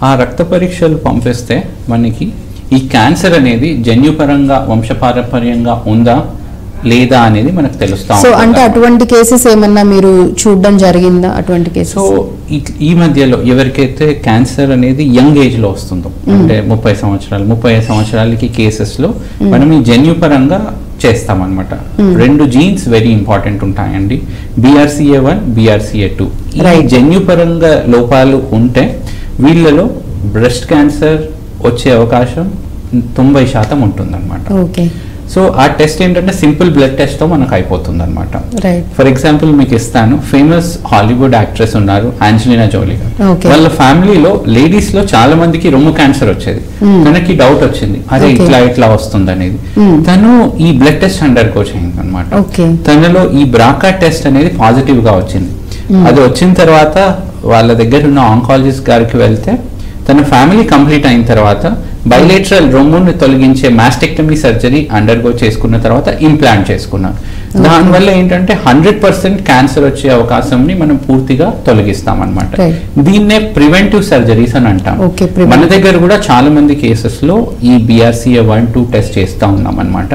ఆ రక్త పరీక్షలు పంపిస్తే మనకి ఈ క్యాన్సర్ అనేది జన్యుపరంగా వంశపారంపర్యంగా ఉందా లేదా అనేది మనకు తెలుస్తాం. సో అంటే అటువంటి కేసెస్ ఏమన్నా మీరు చూడడం జరిగిందా? అటువంటి కేసెస్ సో ఈ మధ్యలో ఎవరికైతే క్యాన్సర్ అనేది యంగ్ ఏజ్ లో వస్తుందో, అంటే 35 సంవత్సరాలకి కేసెస్ లో మనం ఈ జన్యుపరంగా చేస్తామన్నమాట. 2 జీన్స్ వెరీ ఇంపార్టెంట్ ఉంటాయండి, BRCA1, BRCA2. ఈ జన్యుపరంగా లోపాలు ఉంటే వీళ్ళలో బ్రెస్ట్ క్యాన్సర్ వచ్చే అవకాశం 90% ఉంటుందన్నమాట. ఓకే. సో ఆ టెస్ట్ ఏంటంటే సింపుల్ బ్లడ్ టెస్ట్ తో మనకు అయిపోతుంది అనమాట. ఫర్ ఎగ్జాంపుల్ మీకు ఇస్తాను, ఫేమస్ హాలీవుడ్ యాక్ట్రెస్ ఉన్నారు ఆంజలినా జోలీ గారు. వాళ్ళ ఫ్యామిలీలో లేడీస్ లో చాలా మందికి రొమ్ము క్యాన్సర్ వచ్చేది. తనకి డౌట్ వచ్చింది, అదే ఇట్లా వస్తుంది అనేది. తను ఈ బ్లడ్ టెస్ట్ అండర్గో చేయింది అనమాట. తనలో ఈ బ్రాకా టెస్ట్ అనేది పాజిటివ్ గా వచ్చింది. అది వచ్చిన తర్వాత వాళ్ళ దగ్గర ఉన్న ఆంకాలజిస్ట్ గారికి వెళ్తే తన ఫ్యామిలీ కంప్లీట్ అయిన తర్వాత బైలేటరల్ రొమ్ముని తొలగించే మాస్టెక్టమీ సర్జరీ అండర్గో చేసుకున్న తర్వాత ఇంప్లాంట్ చేసుకున్నారు. దానివల్ల ఏంటంటే 100% క్యాన్సర్ వచ్చే అవకాశంని మనం పూర్తిగా తొలగిస్తాం అనమాట. దీన్నే ప్రివెంటివ్ సర్జరీస్ అని అంటాం. మన దగ్గర కూడా చాలా మంది కేసెస్ లో ఈ BRCA1-2 టెస్ట్ చేస్తా ఉన్నాం అనమాట.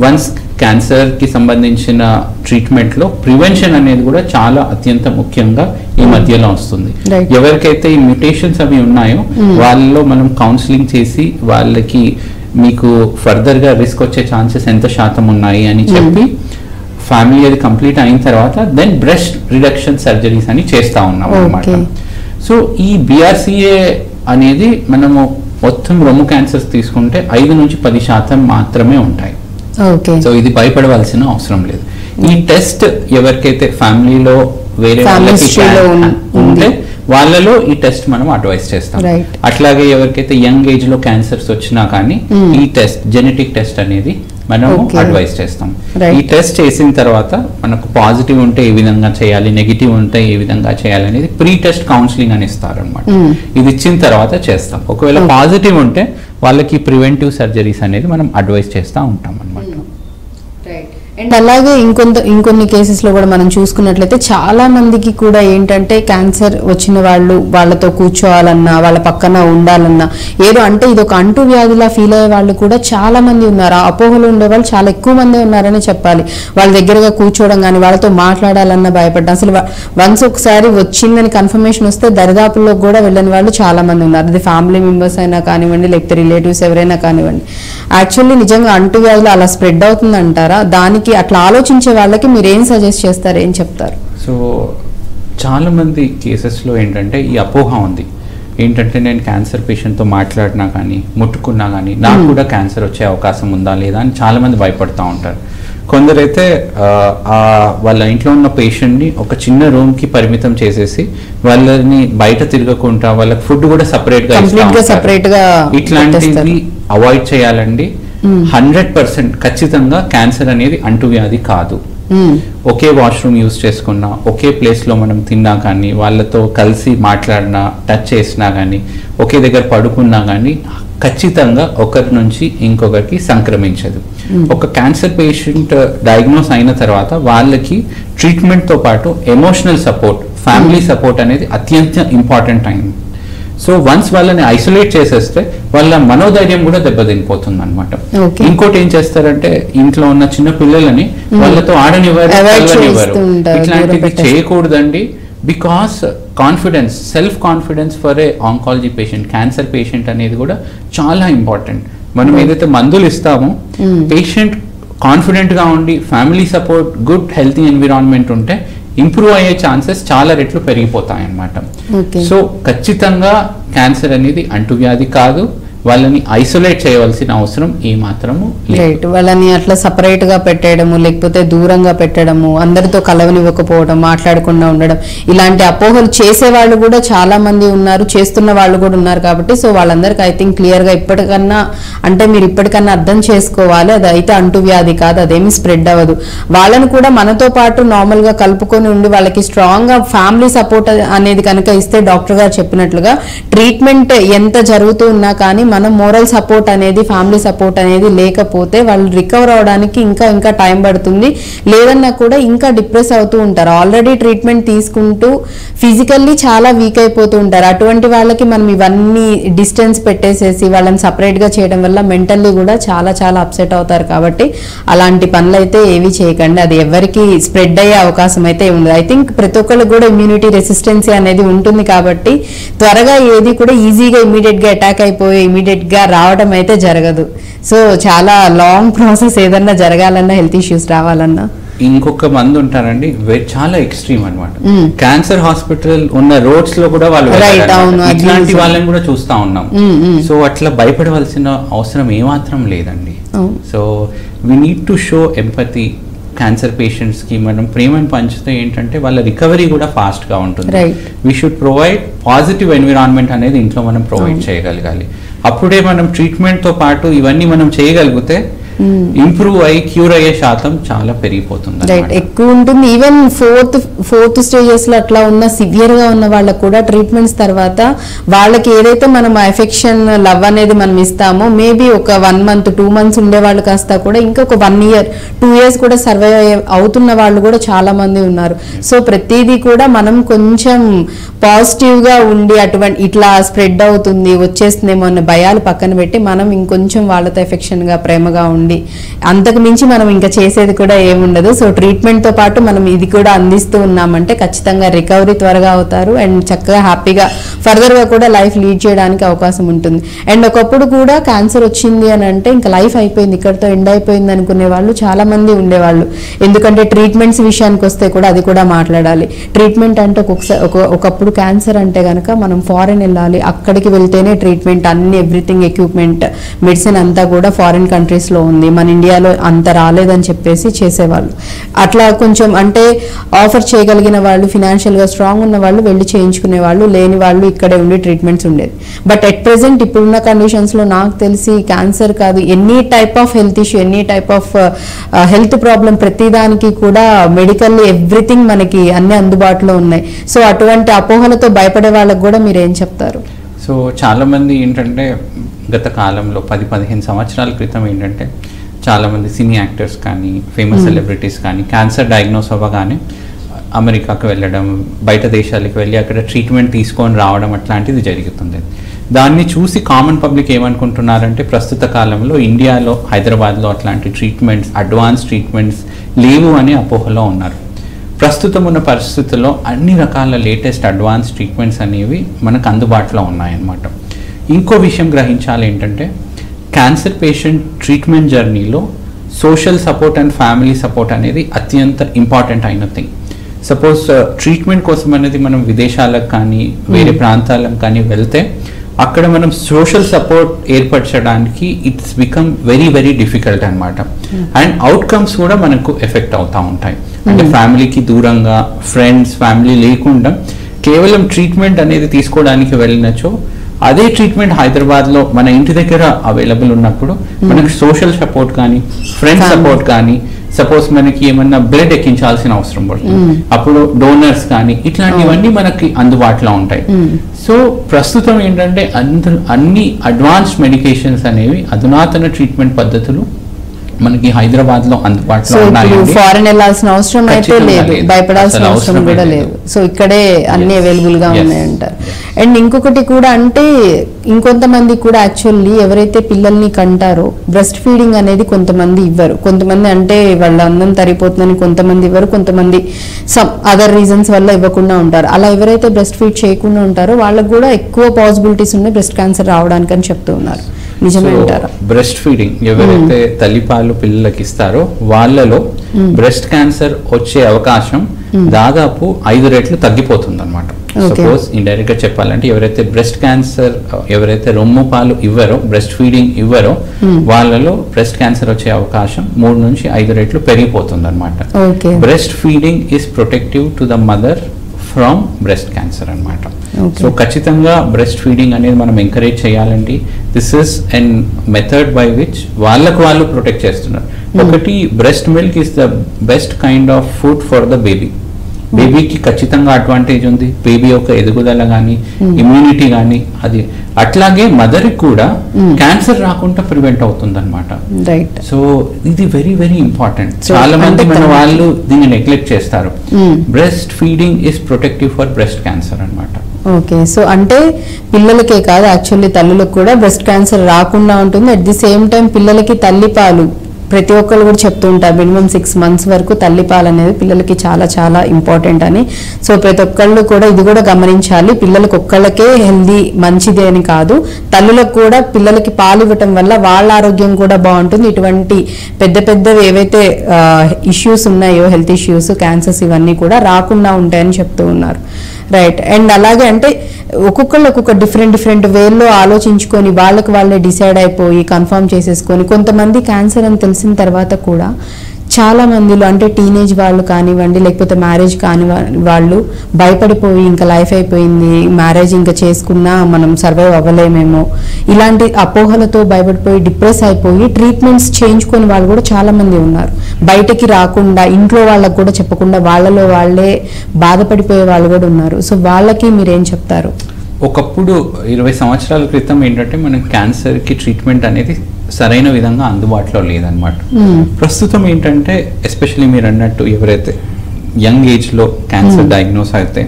వన్స్ క్యాన్సర్ కి సంబంధించిన ట్రీట్మెంట్ లో ప్రివెన్షన్ అనేది కూడా చాలా అత్యంత ముఖ్యంగా ఈ మధ్యలో వస్తుంది. ఎవరికైతే ఈ మ్యూటేషన్స్ అవి ఉన్నాయో వాళ్ళలో మనం కౌన్సిలింగ్ చేసి వాళ్ళకి మీకు ఫర్దర్ గా రిస్క్ వచ్చే ఛాన్సెస్ ఎంత శాతం ఉన్నాయి అని చెప్పి ఫ్యామిలీ అది కంప్లీట్ అయిన తర్వాత దెన్ బ్రెస్ట్ రిడక్షన్ సర్జరీస్ అని చేస్తా ఉన్నాం అన్నమాట. సో ఈ BRCA అనేది మనము మొత్తం రొమ్ము క్యాన్సర్స్ తీసుకుంటే 5 నుంచి 10% మాత్రమే ఉంటాయి. సో ఇది భయపడవలసిన అవసరం లేదు. ఈ టెస్ట్ ఎవరికైతే ఫ్యామిలీలో వేరే వాళ్ళకి ఉంటే వాళ్ళలో ఈ టెస్ట్ మనం అడ్వైస్ చేస్తాం. అట్లాగే ఎవరికైతే యంగ్ ఏజ్ లో క్యాన్సర్స్ వచ్చినా కానీ ఈ టెస్ట్ జెనెటిక్ టెస్ట్ అనేది మనం అడ్వైస్ చేస్తాం. ఈ టెస్ట్ చేసిన తర్వాత మనకు పాజిటివ్ ఉంటే ఏ విధంగా చేయాలి, నెగిటివ్ ఉంటే ఏ విధంగా చేయాలి అనేది ప్రీ టెస్ట్ కౌన్సిలింగ్ అని ఇస్తారు అనమాట. ఇది ఇచ్చిన తర్వాత చేస్తాం. ఒకవేళ పాజిటివ్ ఉంటే వాళ్ళకి ప్రివెంటివ్ సర్జరీస్ అనేది మనం అడ్వైస్ చేస్తూ ఉంటాం అనమాట. అండ్ అలాగే ఇంకొన్ని కేసెస్ లో కూడా మనం చూసుకున్నట్లయితే చాలా మందికి కూడా ఏంటంటే క్యాన్సర్ వచ్చిన వాళ్ళు వాళ్ళతో కూర్చోవాలన్నా వాళ్ళ పక్కన ఉండాలన్నా ఏదో అంటే ఇది ఒక అంటు వ్యాధిలా ఫీల్ అయ్యే వాళ్ళు కూడా చాలా మంది ఉన్నారు. ఆ అపోహలు ఉండే వాళ్ళు చాలా ఎక్కువ మంది ఉన్నారని చెప్పాలి. వాళ్ళ దగ్గరగా కూర్చోవడం కానీ వాళ్ళతో మాట్లాడాలన్నా భయపడ్డా, అసలు వన్స్ ఒకసారి వచ్చిందని కన్ఫర్మేషన్ వస్తే దరిదాపుల్లో కూడా వెళ్ళని వాళ్ళు చాలా మంది ఉన్నారు. అది ఫ్యామిలీ మెంబర్స్ అయినా కానివ్వండి, లేకపోతే రిలేటివ్స్ ఎవరైనా కానివ్వండి. యాక్చువల్లీ నిజంగా అంటు వ్యాధులు అలా స్ప్రెడ్ అవుతుంది అంటారా? దానికి అట్లా ఆలోచించే వాళ్ళకి మీరు ఏం సజెస్ట్ చేస్తారు, ఏం చెప్తారు? సో చాలా మంది కేసెస్లో ఏంటంటే ఈ అపోహ ఉంది. ఏంటంటే నేను క్యాన్సర్ పేషెంట్తో మాట్లాడినా కానీ ముట్టుకున్నా కానీ నాకు కూడా క్యాన్సర్ వచ్చే అవకాశం ఉందా లేదా అని చాలా మంది భయపడుతూ ఉంటారు. కొందరైతే వాళ్ళ ఇంట్లో ఉన్న పేషెంట్ని ఒక చిన్న రూమ్కి పరిమితం చేసేసి వాళ్ళని బయట తిరగకుండా వాళ్ళకి ఫుడ్ కూడా సపరేట్గా ఇట్లాంటివి అవాయిడ్ చేయాలండి. 100% ఖచ్చితంగా క్యాన్సర్ అనేది అంటువ్యాధి కాదు. ఒకే వాష్రూమ్ యూజ్ చేసుకున్నా, ఒకే ప్లేస్లో మనం తిన్నా కానీ, వాళ్ళతో కలిసి మాట్లాడినా, టచ్ చేసినా కానీ, ఒకే దగ్గర పడుకున్నా కానీ ఖచ్చితంగా ఒకరి నుంచి ఇంకొకరికి సంక్రమించదు. ఒక క్యాన్సర్ పేషెంట్ డయాగ్నోస్ అయిన తర్వాత వాళ్ళకి ట్రీట్మెంట్తో పాటు ఎమోషనల్ సపోర్ట్, ఫ్యామిలీ సపోర్ట్ అనేది అత్యంత ఇంపార్టెంట్ అయింది. సో వన్స్ వాళ్ళని ఐసోలేట్ చేసేస్తే వాళ్ళ మనోధైర్యం కూడా దెబ్బతినిపోతుంది అనమాట. ఇంకోటి ఏం చేస్తారంటే ఇంట్లో ఉన్న చిన్న పిల్లలని వాళ్ళతో ఆడనివ్వరు, ఇట్లాంటివి చేయకూడదండి. Because confidence, self confidence for a oncology patient, cancer patient అనేది కూడా చాలా ఇంపార్టెంట్. మనం ఏదైతే మందులు ఇస్తామో పేషెంట్ కాన్ఫిడెంట్ గా ఉండి family support, good healthy environment ఉంటే ఇంప్రూవ్ అయ్యే ఛాన్సెస్ చాలా రెట్లు పెరిగిపోతాయి అన్నమాట. సో ఖచ్చితంగా క్యాన్సర్ అనేది అంటువ్యాధి కాదు. వాళ్ళని ఐసోలేట్ చేయవలసిన అవసరం ఏమాత్రము లేదు. వాళ్ళని అట్లా సపరేట్ గా పెట్టడము, లేకపోతే దూరంగా పెట్టడము, అందరితో కలవనివ్వకపోవడం, మాట్లాడకుండా ఉండడం, ఇలాంటి అపోహలు చేసే వాళ్ళు కూడా చాలా మంది ఉన్నారు, చేస్తున్న వాళ్ళు కూడా ఉన్నారు. కాబట్టి సో వాళ్ళందరికీ ఐ థింక్ క్లియర్ గా ఇప్పటికన్నా అంటే మీరు ఇప్పటికన్నా అర్థం చేసుకోవాలి, అది అయితే అంటువ్యాధి కాదు, అదేమి స్ప్రెడ్ అవ్వదు. వాళ్ళని కూడా మనతో పాటు నార్మల్ గా కలుపుకొని ఉండి వాళ్ళకి స్ట్రాంగ్ గా ఫ్యామిలీ సపోర్ట్ అనేది కనుక ఇస్తే డాక్టర్ గారు చెప్పినట్లుగా ట్రీట్మెంట్ ఎంత జరుగుతూ ఉన్నా కానీ మనం మోరల్ సపోర్ట్ అనేది, ఫ్యామిలీ సపోర్ట్ అనేది లేకపోతే వాళ్ళు రికవర్ అవడానికి ఇంకా టైం పడుతుంది. లేదన్నా కూడా ఇంకా డిప్రెస్ అవుతూ ఉంటారు. ఆల్రెడీ ట్రీట్మెంట్ తీసుకుంటూ ఫిజికల్లీ చాలా వీక్ అయిపోతూ ఉంటారు. అటువంటి వాళ్ళకి మనం ఇవన్నీ డిస్టెన్స్ పెట్టేసేసి వాళ్ళని సపరేట్ గా చేయడం వల్ల మెంటల్లీ కూడా చాలా చాలా అప్సెట్ అవుతారు. కాబట్టి అలాంటి పనులు అయితే ఏవి చేయకండి. అది ఎవరికి స్ప్రెడ్ అయ్యే అవకాశం అయితే ఉండదు. ఐ థింక్ ప్రతి ఒక్కరికి కూడా ఇమ్యూనిటీ రెసిస్టెన్సీ అనేది ఉంటుంది. కాబట్టి త్వరగా ఏది కూడా ఈజీగా ఇమీడియట్ గా అటాక్ అయిపోయి ఇమీడియట్ గా రావడం అయితే జరగదు. సో చాలా లాంగ్ ప్రాసెస్ ఏదన్నా జరగాలన్నా, హెల్త్ ఇష్యూస్ రావాలన్నా. ఇంకొక మంది ఉంటారండి చాలా ఎక్స్ట్రీమ్ అన్నమాట. క్యాన్సర్ హాస్పిటల్ ఉన్న రోడ్స్ లో కూడా వాళ్ళు ఇట్లాంటి వాళ్ళని కూడా చూస్తా ఉన్నాం. సో అట్లా భయపడవలసిన అవసరం ఏమాత్రం లేదండి. So we need to show empathy. Cancer patients కి మనం ప్రేమను పంచితే ఏంటంటే వాళ్ళ రికవరీ కూడా ఫాస్ట్ గా ఉంటుంది. We should provide positive environment అనేది ఇంట్లో మనం ప్రొవైడ్ చేయగలగాలి. అప్పుడే మనం ట్రీట్మెంట్ తో పాటు ఇవన్నీ మనం చేయగలిగితే ఇంప్రూవ్ అయ్యి క్యూర్ అయ్యే శాతం చాలా పెరిగిపోతుంది. రైట్, ఎక్కువ ఉంటుంది. ఈవెన్ ఫోర్త్ స్టేజెస్ లో అట్లా ఉన్న సివియర్ గా ఉన్న వాళ్ళకు కూడా ట్రీట్మెంట్స్ తర్వాత వాళ్ళకి ఏదైతే మనం ఎఫెక్షన్ లవ్ అనేది మనం ఇస్తామో మేబీ ఒక 1 month 2 months ఉండే వాళ్ళు కాస్త కూడా ఇంకొక 1 year 2 years కూడా సర్వైవ్ అవుతున్న వాళ్ళు కూడా చాలా మంది ఉన్నారు. సో ప్రతిదీ కూడా మనం కొంచెం పాజిటివ్ గా ఉండి అటువంటి ఇట్లా స్ప్రెడ్ అవుతుంది వచ్చేస్తుందేమో అన్న భయాలు పక్కన పెట్టి మనం ఇంకొంచెం వాళ్ళతో ఎఫెక్షన్ గా ప్రేమగా ఉండి అంతకు మించి మనం ఇంకా చేసేది కూడా ఏముండదు. సో ట్రీట్మెంట్ తో పాటు మనం ఇది కూడా అందిస్తూ ఉన్నామంటే ఖచ్చితంగా రికవరీ త్వరగా అవుతారు అండ్ చక్కగా హ్యాపీగా ఫర్దర్ గా కూడా లైఫ్ లీడ్ చేయడానికి అవకాశం ఉంటుంది. అండ్ ఒకప్పుడు కూడా క్యాన్సర్ వచ్చింది అని అంటే ఇంకా లైఫ్ అయిపోయింది, ఇక్కడతో ఎండ్ అయిపోయింది అనుకునే వాళ్ళు చాలా మంది ఉండేవాళ్ళు. ఎందుకంటే ట్రీట్మెంట్స్ విషయానికి వస్తే కూడా అది కూడా మాట్లాడాలి. ట్రీట్మెంట్ అంటే ఒకప్పుడు క్యాన్సర్ అంటే కనుక మనం ఫారెన్ వెళ్ళాలి, అక్కడికి వెళ్తేనే ట్రీట్మెంట్, అన్ని ఎవ్రీథింగ్ ఎక్విప్మెంట్ మెడిసిన్ అంతా కూడా ఫారిన్ కంట్రీస్ లో ఉంది, మన ఇండియాలో అంత రాలేదని చెప్పేసి చేసేవాళ్ళు. అట్లా కొంచెం అంటే ఆఫర్ చేయగలిగిన వాళ్ళు, ఫినాన్షియల్ గా స్ట్రాంగ్ ఉన్న వాళ్ళు వెళ్ళి చేయించుకునే వాళ్ళు, లేని వాళ్ళు ఇక్కడే ఉండి ట్రీట్మెంట్స్ ఉండేది. బట్ ఎట్ ప్రెసెంట్ ఇప్పుడున్న కండిషన్స్ లో నాకు తెలిసి క్యాన్సర్ కాదు, any type of health issue, any type of health problem ప్రతిదానికి కూడా మెడికల్ ఎవ్రీథింగ్ మనకి అన్ని అందుబాటులో ఉన్నాయి. సో అటువంటి అపోహలతో భయపడే వాళ్ళకి కూడా మీరు ఏం చెప్తారు? సో చాలా మంది ఏంటంటే గత కాలంలో 10-15 సంవత్సరాల క్రితం ఏంటంటే చాలామంది సినీ యాక్టర్స్ కానీ ఫేమస్ సెలబ్రిటీస్ కానీ క్యాన్సర్ డయాగ్నోస్ అవ్వగానే అమెరికాకు వెళ్ళడం, బయట దేశాలకు వెళ్ళి అక్కడ ట్రీట్మెంట్ తీసుకొని రావడం అట్లాంటిది జరుగుతుంది. దాన్ని చూసి కామన్ పబ్లిక్ ఏమనుకుంటున్నారంటే ప్రస్తుత కాలంలో ఇండియాలో హైదరాబాద్లో అట్లాంటి ట్రీట్మెంట్స్, అడ్వాన్స్ ట్రీట్మెంట్స్ లేవు అనే అపోహలో ఉన్నారు. ప్రస్తుతం ఉన్న పరిస్థితుల్లో అన్ని రకాల లేటెస్ట్ అడ్వాన్స్ ట్రీట్మెంట్స్ అనేవి మనకు అందుబాటులో ఉన్నాయన్నమాట. ఇంకో విషయం గ్రహించాలి ఏంటంటే క్యాన్సర్ పేషెంట్ ట్రీట్మెంట్ జర్నీలో social support and family support అనేది అత్యంత ఇంపార్టెంట్ అయిన థింగ్. సపోజ్ ట్రీట్మెంట్ కోసం అనేది మనం విదేశాలకు కానీ వేరే ప్రాంతాలకు కానీ వెళ్తే అక్కడ మనం సోషల్ సపోర్ట్ ఏర్పరచడానికి it's become very very difficult అనమాట. అండ్ అవుట్కమ్స్ కూడా మనకు ఎఫెక్ట్ అవుతూ ఉంటాయి. అంటే ఫ్యామిలీకి దూరంగా, ఫ్రెండ్స్, ఫ్యామిలీ లేకుండా కేవలం ట్రీట్మెంట్ అనేది తీసుకోవడానికి వెళ్ళినచో అదే ట్రీట్మెంట్ హైదరాబాద్లో మన ఇంటి దగ్గర అవైలబుల్ ఉన్నప్పుడు మనకు సోషల్ సపోర్ట్ కానీ ఫ్రెండ్స్ సపోర్ట్ కానీ, సపోజ్ మనకి ఏమన్నా బ్లడ్ ఎక్కించాల్సిన అవసరం పడుతుంది, అప్పుడు డోనర్స్ కానీ ఇట్లాంటివన్నీ మనకి అందుబాటులో ఉంటాయి. సో ప్రస్తుతం ఏంటంటే అన్ని అడ్వాన్స్డ్ మెడికేషన్స్ అనేవి, అధునాతన ట్రీట్మెంట్ పద్ధతులు మనకి హైదరాబాద్ లో అందుబాటులో ఉన్నాయి. ఫారెన్ వెళ్ళాల్సిన అవసరం అయితే లేదు, భయపడాల్సిన అవసరం కూడా లేదు. సో ఇక్కడే అన్ని అవైలబుల్ గా ఉన్నాయంటారు. అండ్ ఇంకొకటి కూడా అంటే ఇంకొంతమంది కూడా యాక్చువల్లీ ఎవరైతే పిల్లల్ని కంటారో బ్రెస్ట్ ఫీడింగ్ అనేది కొంతమంది ఇవ్వరు. కొంతమంది అంటే వాళ్ళ అన్నం తరిగిపోతుందని కొంతమంది ఇవ్వరు, కొంతమంది సమ్ అదర్ రీజన్స్ వల్ల ఇవ్వకుండా ఉంటారు. అలా ఎవరైతే బ్రెస్ట్ ఫీడ్ చేయకుండా ఉంటారో వాళ్ళకు కూడా ఎక్కువ పాసిబిలిటీస్ ఉన్నాయి బ్రెస్ట్ క్యాన్సర్ రావడానికి అని చెప్తూ ఉన్నారు. నిజమే అంటారా? బ్రెస్ట్ ఫీడింగ్ ఎవరైతే తల్లిపాలు పిల్లలకి ఇస్తారో వాళ్ళలో బ్రెస్ట్ క్యాన్సర్ వచ్చే అవకాశం దాదాపు 5 రెట్లు తగ్గిపోతుంది అనమాట. సపోజ్ ఇండైరెక్ట్ గా చెప్పాలంటే ఎవరైతే బ్రెస్ట్ క్యాన్సర్, ఎవరైతే రొమ్ము పాలు ఇవ్వరో, బ్రెస్ట్ ఫీడింగ్ ఇవ్వరో వాళ్ళలో బ్రెస్ట్ క్యాన్సర్ వచ్చే అవకాశం 3 నుంచి 5 రెట్లు పెరిగిపోతుంది అనమాట. Breast feeding is protective to the mother from breast cancer అనమాట. సో ఖచ్చితంగా బ్రెస్ట్ ఫీడింగ్ అనేది మనం ఎంకరేజ్ చేయాలండి. This is an method by which వాళ్ళకు వాళ్ళు ప్రొటెక్ట్ చేస్తున్నారు. ఒకటి, breast milk is the best kind of food for the baby. బేబీకి ఖచ్చితంగా అడ్వాంటేజ్ ఉంది. బేబీ యొక్క ఎదుగుదల కానీ ఇమ్యూనిటీ కానీ అది అట్లాగే మదర్ కూడా క్యాన్సర్ రాకుండా ప్రివెంట్ అవుతుంది అనమాట. రైట్. సో ఇది వెరీ వెరీ ఇంపార్టెంట్. చాలా మంది మన వాళ్ళు దీన్ని నెగ్లెక్ట్ చేస్తారు. Breast feeding is protective for breast cancer అనమాట. ఓకే. సో అంటే పిల్లలకే కాదు, యాక్చువల్లీ తల్లులకు కూడా బ్రెస్ట్ క్యాన్సర్ రాకుండా ఉంటుంది. అట్ ది సేమ్ టైం పిల్లలకి తల్లిపాలు ప్రతి ఒక్కరు కూడా చెప్తూ ఉంటారు, మినిమం 6 months వరకు తల్లిపాలు అనేది పిల్లలకి చాలా చాలా ఇంపార్టెంట్ అని. సో ప్రతి ఒక్కళ్ళు కూడా ఇది కూడా గమనించాలి. పిల్లలకి ఒక్కళ్ళకే హెల్దీ మంచిది అని కాదు, తల్లులకు కూడా పిల్లలకి పాలు ఇవ్వటం వల్ల వాళ్ళ ఆరోగ్యం కూడా బాగుంటుంది. ఇటువంటి పెద్ద పెద్దవి ఏవైతే ఇష్యూస్ ఉన్నాయో, హెల్త్ ఇష్యూస్, క్యాన్సర్స్, ఇవన్నీ కూడా రాకుండా ఉంటాయని చెప్తూ ఉన్నారు. రైట్. అండ్ అలాగే అంటే ఒక్కొక్కళ్ళు ఒక్కొక్క డిఫరెంట్ వేల్లో ఆలోచించుకొని వాళ్ళకి వాళ్ళే డిసైడ్ అయిపోయి కన్ఫర్మ్ చేసేసుకొని, కొంతమంది క్యాన్సర్ అని తెలిసిన తర్వాత కూడా చాలా మందిలో అంటే టీనేజ్ వాళ్ళు కానివ్వండి, లేకపోతే మ్యారేజ్ కాని వాళ్ళు భయపడిపోయి ఇంకా లైఫ్ అయిపోయింది, మ్యారేజ్ ఇంకా చేసుకున్నా మనం సర్వైవ్ అవ్వలేమేమో, ఇలాంటి అపోహలతో భయపడిపోయి డిప్రెస్ అయిపోయి ట్రీట్మెంట్స్ చేయించుకొని వాళ్ళు కూడా చాలా మంది ఉన్నారు. బయటకి రాకుండా, ఇంట్లో వాళ్ళకు కూడా చెప్పకుండా వాళ్ళలో వాళ్ళే బాధపడిపోయే వాళ్ళు కూడా ఉన్నారు. సో వాళ్ళకి మీరేం చెప్తారు? ఒకప్పుడు 20 సంవత్సరాల క్రితం ఏంటంటే మనకి క్యాన్సర్కి ట్రీట్మెంట్ అనేది సరైన విధంగా అందుబాటులో లేదనమాట. ప్రస్తుతం ఏంటంటే ఎస్పెషల్లీ మీరు అన్నట్టు ఎవరైతే యంగ్ ఏజ్లో క్యాన్సర్ డయాగ్నోస్ అయితే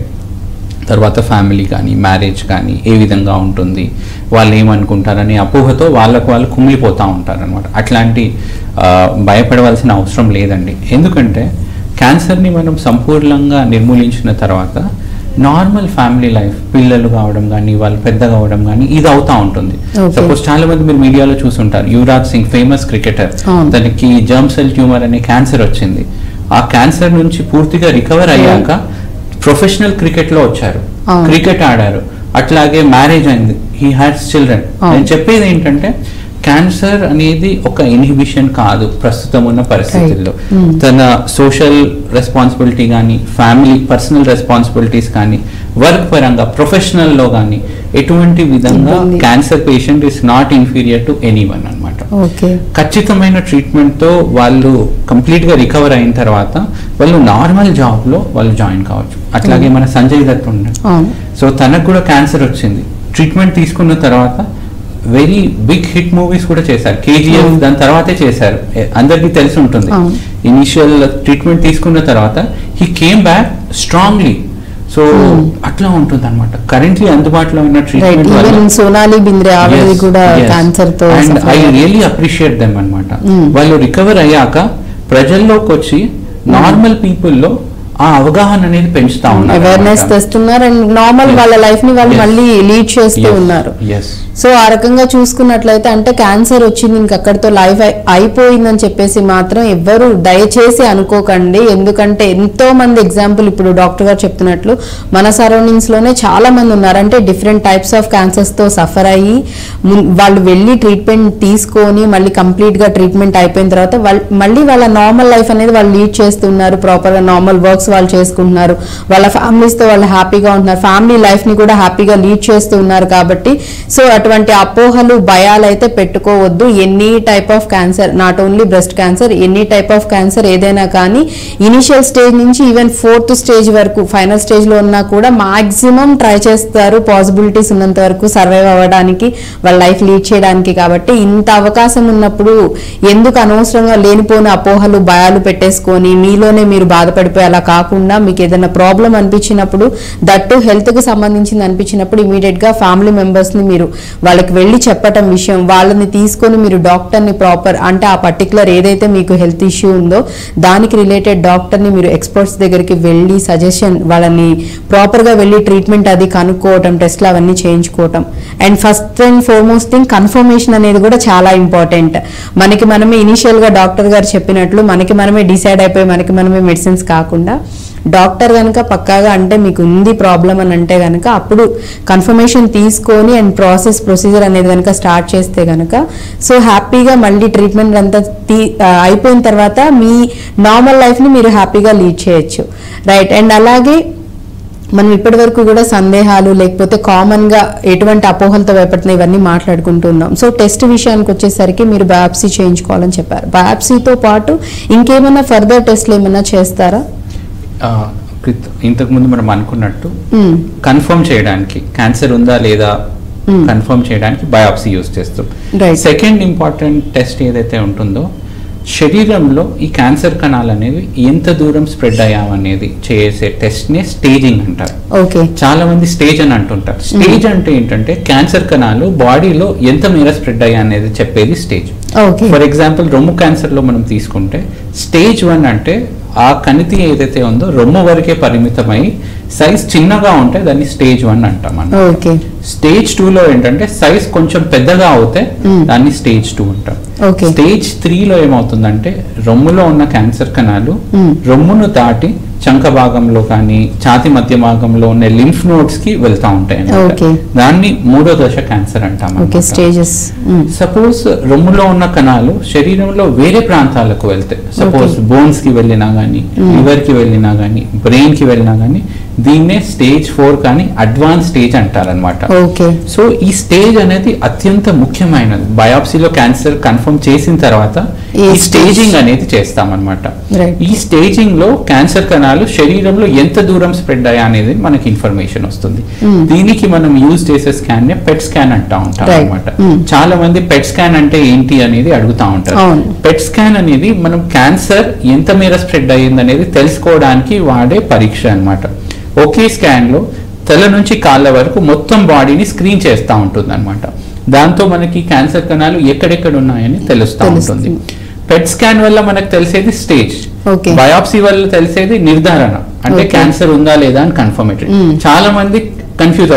తర్వాత ఫ్యామిలీ కానీ మ్యారేజ్ కానీ ఏ విధంగా ఉంటుంది, వాళ్ళు ఏమనుకుంటారని అపోహతో వాళ్ళకు వాళ్ళు కుమిలిపోతూ ఉంటారనమాట. అట్లాంటి భయపడవలసిన అవసరం లేదండి. ఎందుకంటే క్యాన్సర్ని మనం సంపూర్ణంగా నిర్మూలించిన తర్వాత నార్మల్ ఫ్యామిలీ లైఫ్, పిల్లలు కావడం కానీ, వాళ్ళు పెద్దగా అవడం కానీ ఇది అవుతా ఉంటుంది. సపోజ్ చాలా మంది మీరు మీడియాలో చూసుంటారు, యువరాజ్ సింగ్ ఫేమస్ క్రికెటర్, తనకి జర్మ్ సెల్ ట్యూమర్ అనే క్యాన్సర్ వచ్చింది. ఆ క్యాన్సర్ నుంచి పూర్తిగా రికవర్ అయ్యాక ప్రొఫెషనల్ క్రికెట్ లో వచ్చారు, క్రికెట్ ఆడారు. అట్లాగే మ్యారేజ్ అయింది, హీ హ్యాస్ చిల్డ్రన్. నేను చెప్పేది ఏంటంటే క్యాన్సర్ అనేది ఒక ఇన్హిబిషన్ కాదు ప్రస్తుతం ఉన్న పరిస్థితుల్లో. తన సోషల్ రెస్పాన్సిబిలిటీ కానీ, ఫ్యామిలీ పర్సనల్ రెస్పాన్సిబిలిటీస్ కానీ, వర్క్ పరంగా ప్రొఫెషనల్లో కానీ ఎటువంటి విధంగా cancer patient is not inferior to anyone అనమాట. ఖచ్చితమైన ట్రీట్మెంట్ తో వాళ్ళు కంప్లీట్ గా రికవర్ అయిన తర్వాత వాళ్ళు నార్మల్ జాబ్ లో వాళ్ళు జాయిన్ కావచ్చు. అట్లాగే మన సంజయ్ దత్ ఉన్నాడు, సో తనకు కూడా క్యాన్సర్ వచ్చింది. ట్రీట్మెంట్ తీసుకున్న తర్వాత వెరీ బిగ్ హిట్ మూవీస్ కూడా చేశారు. KGF దాని తర్వాతే చేశారు, అందరికీ తెలిసి ఉంటుంది. ఇనిషియల్ ట్రీట్మెంట్ తీసుకున్న తర్వాత he came back strongly. So అట్లా ఉంటుంది అనమాట కరెంట్లీ అందుబాటులో ఉన్న ట్రీట్మెంట్. సోనాలి బింద్రే కూడా క్యాన్సర్ తో, and I really appreciate them అనమాట. వాళ్ళు రికవర్ అయ్యాక ప్రజల్లోకి వచ్చి నార్మల్ పీపుల్లో ఆ అవగాహన అనేది పెంచుతా ఉన్నారు, అవేర్నెస్ తెస్తున్నారు, అండ్ నార్మల్ వాళ్ళ లైఫ్ ని వాళ్ళు మళ్ళీ లీడ్ చేస్తూ ఉన్నారు. సో ఆ రకంగా చూసుకున్నట్లయితే అంటే క్యాన్సర్ వచ్చింది ఇంక అక్కడితో లైఫ్ అయిపోయిందని చెప్పేసి మాత్రం ఎవ్వరు దయచేసి అనుకోకండి. ఎందుకంటే ఎంతో మంది ఎగ్జాంపుల్ ఇప్పుడు డాక్టర్ గారు చెప్తున్నట్లు మన సరౌండింగ్స్ లోనే చాలా మంది ఉన్నారు. అంటే డిఫరెంట్ టైప్స్ ఆఫ్ క్యాన్సర్స్ తో సఫర్ అయ్యి వాళ్ళు వెళ్ళి ట్రీట్మెంట్ తీసుకొని మళ్ళీ కంప్లీట్ గా ట్రీట్మెంట్ అయిపోయిన తర్వాత మళ్ళీ వాళ్ళ నార్మల్ లైఫ్ అనేది వాళ్ళు లీడ్ చేస్తున్నారు, ప్రాపర్ గా నార్మల్ వర్క్స్ వాళ్ళు చేసుకుంటున్నారు, వాళ్ళ ఫ్యామిలీస్ తో వాళ్ళు హ్యాపీగా ఉంటున్నారు, ఫ్యామిలీ లైఫ్ ని కూడా హ్యాపీగా లీడ్ చేస్తూ ఉన్నారు. కాబట్టి సో అటువంటి అపోహలు భయాలు అయితే పెట్టుకోవద్దు. Any type of cancer, not only breast cancer, any type of cancer ఏదైనా కానీ ఇనిషియల్ స్టేజ్ నుంచి ఈవెన్ 4th స్టేజ్ వరకు, ఫైనల్ స్టేజ్ లో ఉన్నా కూడా మాక్సిమం ట్రై చేస్తారు పాసిబిలిటీస్ ఉన్నంత వరకు సర్వైవ్ అవ్వడానికి, వాళ్ళ లైఫ్ లీడ్ చేయడానికి. కాబట్టి ఇంత అవకాశం ఉన్నప్పుడు ఎందుకు అనవసరంగా లేనిపోయిన అపోహలు భయాలు పెట్టేసుకొని మీలోనే మీరు బాధపడిపోయి అలా కాకుండా మీకు ఏదైనా ప్రాబ్లం అనిపించినప్పుడు, దట్టు హెల్త్ కి సంబంధించింది అనిపించినప్పుడు ఇమీడియట్ గా ఫ్యామిలీ మెంబర్స్ ని మీరు వాళ్ళకి వెళ్ళి చెప్పటం విషయం, వాళ్ళని తీసుకొని మీరు డాక్టర్ ని ప్రాపర్ అంటే ఆ పర్టికులర్ ఏదైతే మీకు హెల్త్ ఇష్యూ ఉందో దానికి రిలేటెడ్ డాక్టర్ ని మీరు ఎక్స్పర్ట్స్ దగ్గరికి వెళ్ళి సజెషన్, వాళ్ళని ప్రాపర్ గా వెళ్ళి ట్రీట్మెంట్ అది కనుక్కోవటం, టెస్ట్లు అవన్నీ చేయించుకోవటం. And first and foremost thing confirmation అనేది కూడా చాలా ఇంపార్టెంట్. మనకి మనమే ఇనిషియల్ గా డాక్టర్ గారు చెప్పినట్లు మనకి మనమే డిసైడ్ అయిపోయి మనకి మనమే మెడిసిన్స్ కాకుండా డాక్టర్ కనుక పక్కాగా అంటే మీకు ఉంది ప్రాబ్లం అని అంటే కనుక అప్పుడు కన్ఫర్మేషన్ తీసుకొని అండ్ ప్రొసీజర్ అనేది కనుక స్టార్ట్ చేస్తే కనుక సో హ్యాపీగా మళ్ళీ ట్రీట్మెంట్ అంతా అయిపోయిన తర్వాత మీ నార్మల్ లైఫ్ని మీరు హ్యాపీగా లీడ్ చేయొచ్చు. రైట్. అండ్ అలాగే మనం ఇప్పటి వరకు కూడా సందేహాలు లేకపోతే కామన్ గా ఎటువంటి అపోహలతో భయపడుతున్నాయి ఇవన్నీ మాట్లాడుకుంటున్నాం. సో టెస్ట్ విషయానికి వచ్చేసరికి మీరు బయాప్సీ చేయించుకోవాలని చెప్పారు. బయాప్సీతో పాటు ఇంకేమైనా ఫర్దర్ టెస్ట్లు ఏమైనా చేస్తారా? ఇంతకుముందు మనం అనుకున్నట్టు కన్ఫర్మ్ చేయడానికి క్యాన్సర్ ఉందా లేదా కన్ఫర్మ్ చేయడానికి బయాప్సీ యూజ్ చేస్తాం. సెకండ్ ఇంపార్టెంట్ టెస్ట్ ఏదైతే ఉంటుందో శరీరంలో ఈ క్యాన్సర్ కణాలు అనేవి ఎంత దూరం స్ప్రెడ్ అయ్యామనేది చేసే టెస్ట్ నే స్టేజింగ్ అంటారు. చాలా మంది స్టేజ్ అని అంటుంటారు. స్టేజ్ అంటే ఏంటంటే క్యాన్సర్ కణాలు బాడీలో ఎంత మేర స్ప్రెడ్ అయ్యా అనేది చెప్పేది స్టేజ్. ఫర్ ఎగ్జాంపుల్ రొమ్ము క్యాన్సర్ లో మనం తీసుకుంటే స్టేజ్ 1 అంటే ఆ కణితి ఏదైతే ఉందో రొమ్ము వరకే పరిమితమై సైజ్ చిన్నగా ఉంటే దాన్ని స్టేజ్ 1 అంటాం అన్నమాట. స్టేజ్ 2 లో ఏంటంటే సైజ్ కొంచెం పెద్దగా అవుతే దాన్ని స్టేజ్ 2 అంటాం. స్టేజ్ 3 లో ఏమవుతుందంటే రొమ్ములో ఉన్న క్యాన్సర్ కణాలు రొమ్మును దాటి చంక భాగంలో కానీ ఛాతి మధ్య భాగంలో ఉన్న లింఫ్ నోడ్స్ కి వెళ్తా ఉంటాయి అన్నమాట. దాన్ని 3వ దశ క్యాన్సర్ అంటాం. సపోజ్ రొమ్ములో ఉన్న కణాలు శరీరంలో వేరే ప్రాంతాలకు వెళ్తే, సపోజ్ బోన్స్ కి వెళ్ళినా గానీ, లివర్ కి వెళ్ళినా గానీ, బ్రెయిన్ కి వెళ్ళినా గానీ దీన్నే స్టేజ్ 4 కానీ అడ్వాన్స్ స్టేజ్ అంటారనమాట. సో ఈ స్టేజ్ అనేది అత్యంత ముఖ్యమైనది. బయాప్సీలో క్యాన్సర్ కన్ఫర్మ్ చేసిన తర్వాత ఈ స్టేజింగ్ అనేది చేస్తామన్నమాట. ఈ స్టేజింగ్ లో క్యాన్సర్ కణాలు శరీరంలో ఎంత దూరం స్ప్రెడ్ అయ్యా అనేది మనకి ఇన్ఫర్మేషన్ వస్తుంది. దీనికి మనం యూజ్ చేసే స్కాన్ నే పెట్ స్కాన్ అంటా ఉంటాం అనమాట. చాలా మంది పెట్ స్కాన్ అంటే ఏంటి అనేది అడుగుతా ఉంటారు. పెట్ స్కాన్ అనేది మనం క్యాన్సర్ ఎంత మేర స్ప్రెడ్ అయ్యింది అనేది తెలుసుకోవడానికి వాడే పరీక్ష అన్నమాట. ఒకే స్కాన్ లో తల నుంచి కాళ్ళ వరకు మొత్తం బాడీని స్క్రీన్ చేస్తూ ఉంటుంది అనమాట. దాంతో మనకి క్యాన్సర్ కణాలు ఎక్కడెక్కడ ఉన్నాయని తెలుస్తూ ఉంటుంది. పెట్ స్కాన్ వల్ల మనకు తెలిసేది స్టేజ్, బయాప్సీ వల్ల తెలిసేది నిర్ధారణ, అంటే క్యాన్సర్ ఉందా లేదా అని కన్ఫర్మేటరీ. చాలా మంది కన్ఫ్యూజ్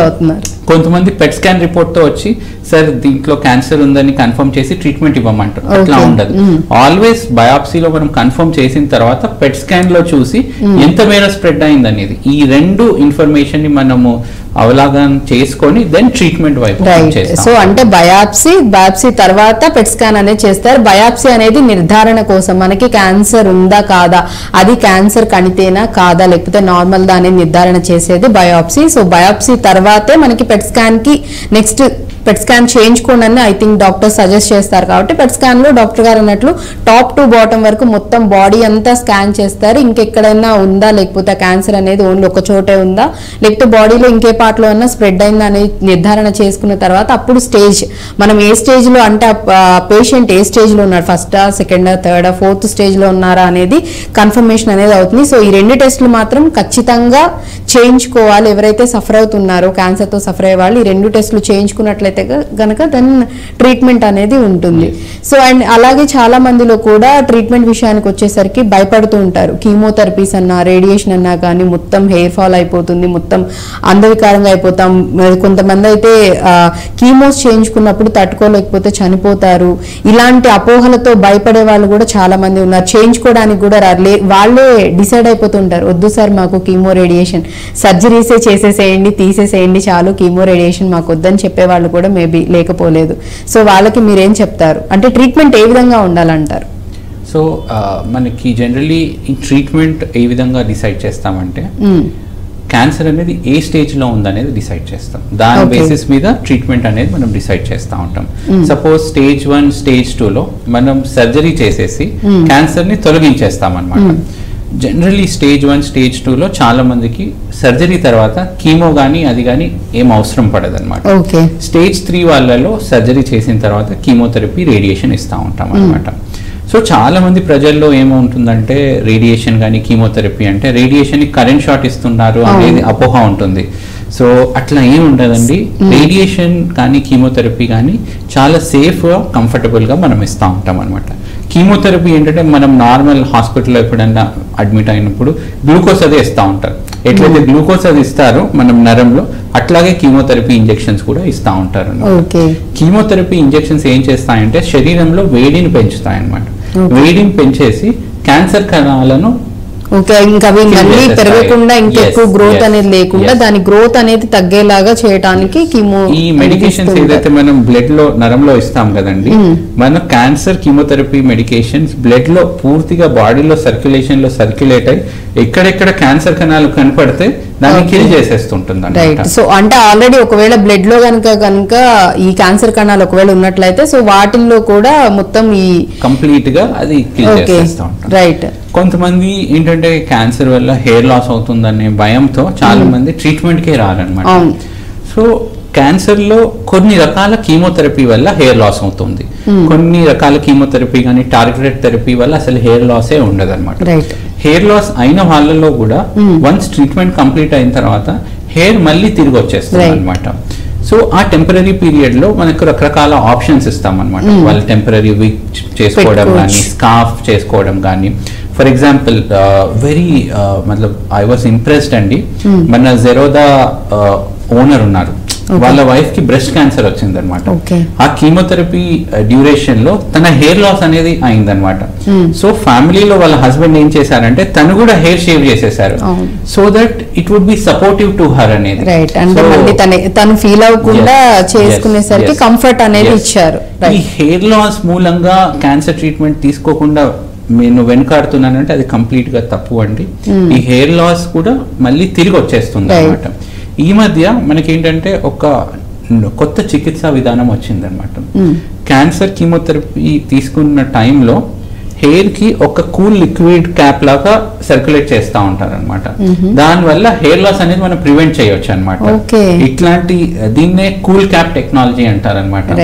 అవుతున్నారు. కొంతమంది పెట్ స్కాన్ రిపోర్ట్ తో వచ్చి సార్ దీంట్లో క్యాన్సర్ ఉందని కన్ఫర్మ్ చేసి ట్రీట్మెంట్ ఇవ్వమంటారు. అట్లా ఉండదు. ఆల్వేస్ బయాప్సీలో మనం కన్ఫర్మ్ చేసిన తర్వాత పెట్ స్కాన్ లో చూసి ఎంత మేర స్ప్రెడ్ అయింది అనేది, ఈ రెండు ఇన్ఫర్మేషన్ ని మనము అవగాహన చేసుకొని దెన్ ట్రీట్మెంట్ వైపు చేస్తాం. సో అంటే బయాప్సీ తర్వాత పెట్ స్కాన్ అనేది చేస్తారు. బయాప్సీ అనేది నిర్ధారణ కోసం, మనకి క్యాన్సర్ ఉందా కాదా, అది క్యాన్సర్ కణితేనా కాదా లేకపోతే నార్మల్ దా అనేది నిర్ధారణ చేసేది బయాప్సీ. సో బయాప్సీ తర్వాతే మనకి పెట్ స్కాన్ కి నెక్స్ట్ పెట్ స్కాన్ చేయించుకోండి అని ఐ థింక్ డాక్టర్ సజెస్ట్ చేస్తారు. కాబట్టి పెట్ స్కాన్ లో డాక్టర్ గారు అన్నట్లు టాప్ టు బాటమ్ వరకు మొత్తం బాడీ అంతా స్కాన్ చేస్తారు. ఇంకెక్కడైనా ఉందా లేకపోతే క్యాన్సర్ అనేది ఓన్లీ ఒక చోటే ఉందా లేకపోతే బాడీలో ఇంకే పార్ట్ లో అన్నా స్ప్రెడ్ అయిందా అనేది నిర్ధారణ చేసుకున్న తర్వాత అప్పుడు స్టేజ్, మనం ఏ స్టేజ్ లో అంటే పేషెంట్ ఏ స్టేజ్ లో ఉన్నారు, ఫస్టా, సెకండా, థర్డా, 4th స్టేజ్ లో ఉన్నారా అనేది కన్ఫర్మేషన్ అనేది అవుతుంది. సో ఈ 2 టెస్టులు మాత్రం ఖచ్చితంగా చేయించుకోవాలి. ఎవరైతే సఫర్ అవుతున్నారో క్యాన్సర్ తో సఫర్ అయ్యే వాళ్ళు ఈ 2 టెస్టులు చేయించుకున్నట్లయితే గనక దెన్ ట్రీట్మెంట్ అనేది ఉంటుంది. సో అండ్ అలాగే చాలా మందిలో కూడా ట్రీట్మెంట్ విషయానికి వచ్చేసరికి భయపడుతూ ఉంటారు. కీమోథెరపీస్ అన్నా రేడియేషన్ అన్నా కానీ మొత్తం హెయిర్ ఫాల్ అయిపోతుంది, మొత్తం అందవికారంగా అయిపోతాం. కొంతమంది అయితే కీమోస్ చేయించుకున్నప్పుడు తట్టుకోలేకపోతే చనిపోతారు. ఇలాంటి అపోహలతో భయపడే వాళ్ళు కూడా చాలా మంది ఉన్నారు. చేయించుకోవడానికి కూడా వాళ్ళే డిసైడ్ అయిపోతుంటారు, వద్దు సార్ మాకు కీమో రేడియేషన్, సర్జరీసే చేసేసేయండి, తీసేసేయండి చాలు, కీమో రేడియేషన్ మాకు వద్దని చెప్పే వాళ్ళు కూడా మేబీ లేకపోలేదు. సో వాళ్ళకి మీరేం చెప్తారు, అంటే ట్రీట్మెంట్ ఏ విధంగా ఉండాలంటారు? సో మనకి జనరల్లీ ఈ ట్రీట్మెంట్ ఏ విధంగా డిసైడ్ చేస్తామంటే క్యాన్సర్ అనేది ఏ స్టేజ్ లో ఉందనేది డిసైడ్ చేస్తాం. దాని బేసిస్ మీద ట్రీట్మెంట్ అనేది మనం డిసైడ్ చేస్తూ ఉంటాం. సపోజ్ స్టేజ్ 1 స్టేజ్ 2 లో మనం సర్జరీ చేసేసి క్యాన్సర్ ని తొలగించేస్తాం అనమాట. జనరల్లీ స్టేజ్ 1 స్టేజ్ 2 లో చాలా మందికి సర్జరీ తర్వాత కీమో గానీ అది కానీ ఏం అవసరం పడదు అనమాట. స్టేజ్ 3 వాళ్ళలో సర్జరీ చేసిన తర్వాత కీమోథెరపీ, రేడియేషన్ ఇస్తూ ఉంటాం అనమాట. సో చాలా మంది ప్రజల్లో ఏముంటుందంటే రేడియేషన్ కానీ కీమోథెరపీ అంటే రేడియేషన్ కి కరెంట్ షాట్ ఇస్తున్నారు అనేది అపోహ ఉంటుంది. సో అట్లా ఏం ఉండదండి. రేడియేషన్ కానీ కీమోథెరపీ కానీ చాలా సేఫ్ గా కంఫర్టబుల్ గా మనం ఇస్తూ ఉంటాం అనమాట. కీమోథెరపీ ఏంటంటే మనం నార్మల్ హాస్పిటల్లో ఎప్పుడైనా అడ్మిట్ అయినప్పుడు గ్లూకోజ్ అదే ఇస్తూ ఉంటారు. ఎట్లయితే గ్లూకోజ్ అది ఇస్తారో మనం నరంలో, అట్లాగే కీమోథెరపీ ఇంజెక్షన్స్ కూడా ఇస్తూ ఉంటారు. కీమోథెరపీ ఇంజెక్షన్స్ ఏం చేస్తాయంటే శరీరంలో వేడిని పెంచుతాయి అన్నమాట. వేడిని పెంచేసి క్యాన్సర్ కణాలను ఇంకా మళ్ళీ పెరగకుండా ఇంకెక్కువ గ్రోత్ అనేది లేకుండా దాని గ్రోత్ అనేది తగ్గేలాగా చేయడానికి కీమో, ఈ మెడికేషన్స్ ఏదైతే మనం బ్లడ్ లో నరంలో ఇస్తాం కదండి, మన క్యాన్సర్ కీమోథెరపీ మెడికేషన్స్ బ్లడ్ లో పూర్తిగా బాడీలో సర్క్యులేషన్ లో సర్క్యులేట్ అయ్యి ఎక్కడెక్కడ క్యాన్సర్ కణాలు కనపడితే దాన్ని కిల్ చేసేస్తుంటుంది. రైట్. సో అంటే ఆల్రెడీ ఒకవేళ బ్లడ్ లో కనుక ఈ క్యాన్సర్ కణాలు ఒకవేళ ఉన్నట్లయితే సో వాటిల్లో కూడా మొత్తం ఈ కంప్లీట్ గా అది కిల్ చేసేస్తూ ఉంటుంది. రైట్. కొంతమంది ఏంటంటే క్యాన్సర్ వల్ల హెయిర్ లాస్ అవుతుందనే భయంతో చాలా మంది ట్రీట్మెంట్ కే రారనమాట. సో క్యాన్సర్ లో కొన్ని రకాల కీమోథెరపీ వల్ల హెయిర్ లాస్ అవుతుంది, కొన్ని రకాల కీమోథెరపీ కానీ టార్గెటెడ్ థెరపీ వల్ల అసలు హెయిర్ లాసే ఉండదు అనమాట. హెయిర్ లాస్ అయిన వాళ్ళలో కూడా వన్స్ ట్రీట్మెంట్ కంప్లీట్ అయిన తర్వాత హెయిర్ మళ్ళీ తిరిగి వచ్చేస్తుంది అనమాట. సో ఆ టెంపరీ పీరియడ్ లో మనకు రకరకాల ఆప్షన్స్ ఇస్తాం అనమాట. వాళ్ళు టెంపరీ విగ్ చేసుకోవడం కానీ, స్కార్ఫ్ చేసుకోవడం కానీ. ఫర్ ఎగ్జాంపుల్ వెరీ మతలబ్ ఐ వాస్ ఇంప్రెస్డ్ అండి, మన జెరోదా ఓనర్ ఉన్నారు, వాళ్ళ వైఫ్ కి బ్రెస్ట్ క్యాన్సర్ వచ్చింది అనమాట. ఆ కీమోథెరపీ డ్యూరేషన్ లో తన హెయిర్ లాస్ అనేది అయిందనమాట. సో ఫ్యామిలీలో వాళ్ళ హస్బెండ్ ఏం చేశారంటే తను కూడా హెయిర్ షేవ్ చేసేసారు, so that it would be supportive to her అనేది. తను ఫీల్ అవ్వకుండా చేసుకునేసరికి కంఫర్ట్ అనేది ఇచ్చారు. ఈ హెయిర్ లాస్ మూలంగా క్యాన్సర్ ట్రీట్మెంట్ తీసుకోకుండా నేను వెనుకాడుతున్నానంటే అది కంప్లీట్ గా తప్పు అండి. ఈ హెయిర్ లాస్ కూడా మళ్ళీ తిరిగి వచ్చేస్తుంది అనమాట. ఈ మధ్య మనకేంటంటే ఒక కొత్త చికిత్సా విధానం వచ్చిందనమాట. క్యాన్సర్ కీమోథెరపీ తీసుకున్న టైంలో హెయిర్ కి ఒక కూల్ లిక్విడ్ క్యాప్ లాగా సర్క్యులేట్ చేస్తూ ఉంటారు అనమాట. దానివల్ల హెయిర్ లాస్ అనేది మనం ప్రివెంట్ చేయొచ్చు అనమాట. ఇట్లాంటి దీన్నే కూల్ క్యాప్ టెక్నాలజీ అంటారనమాట,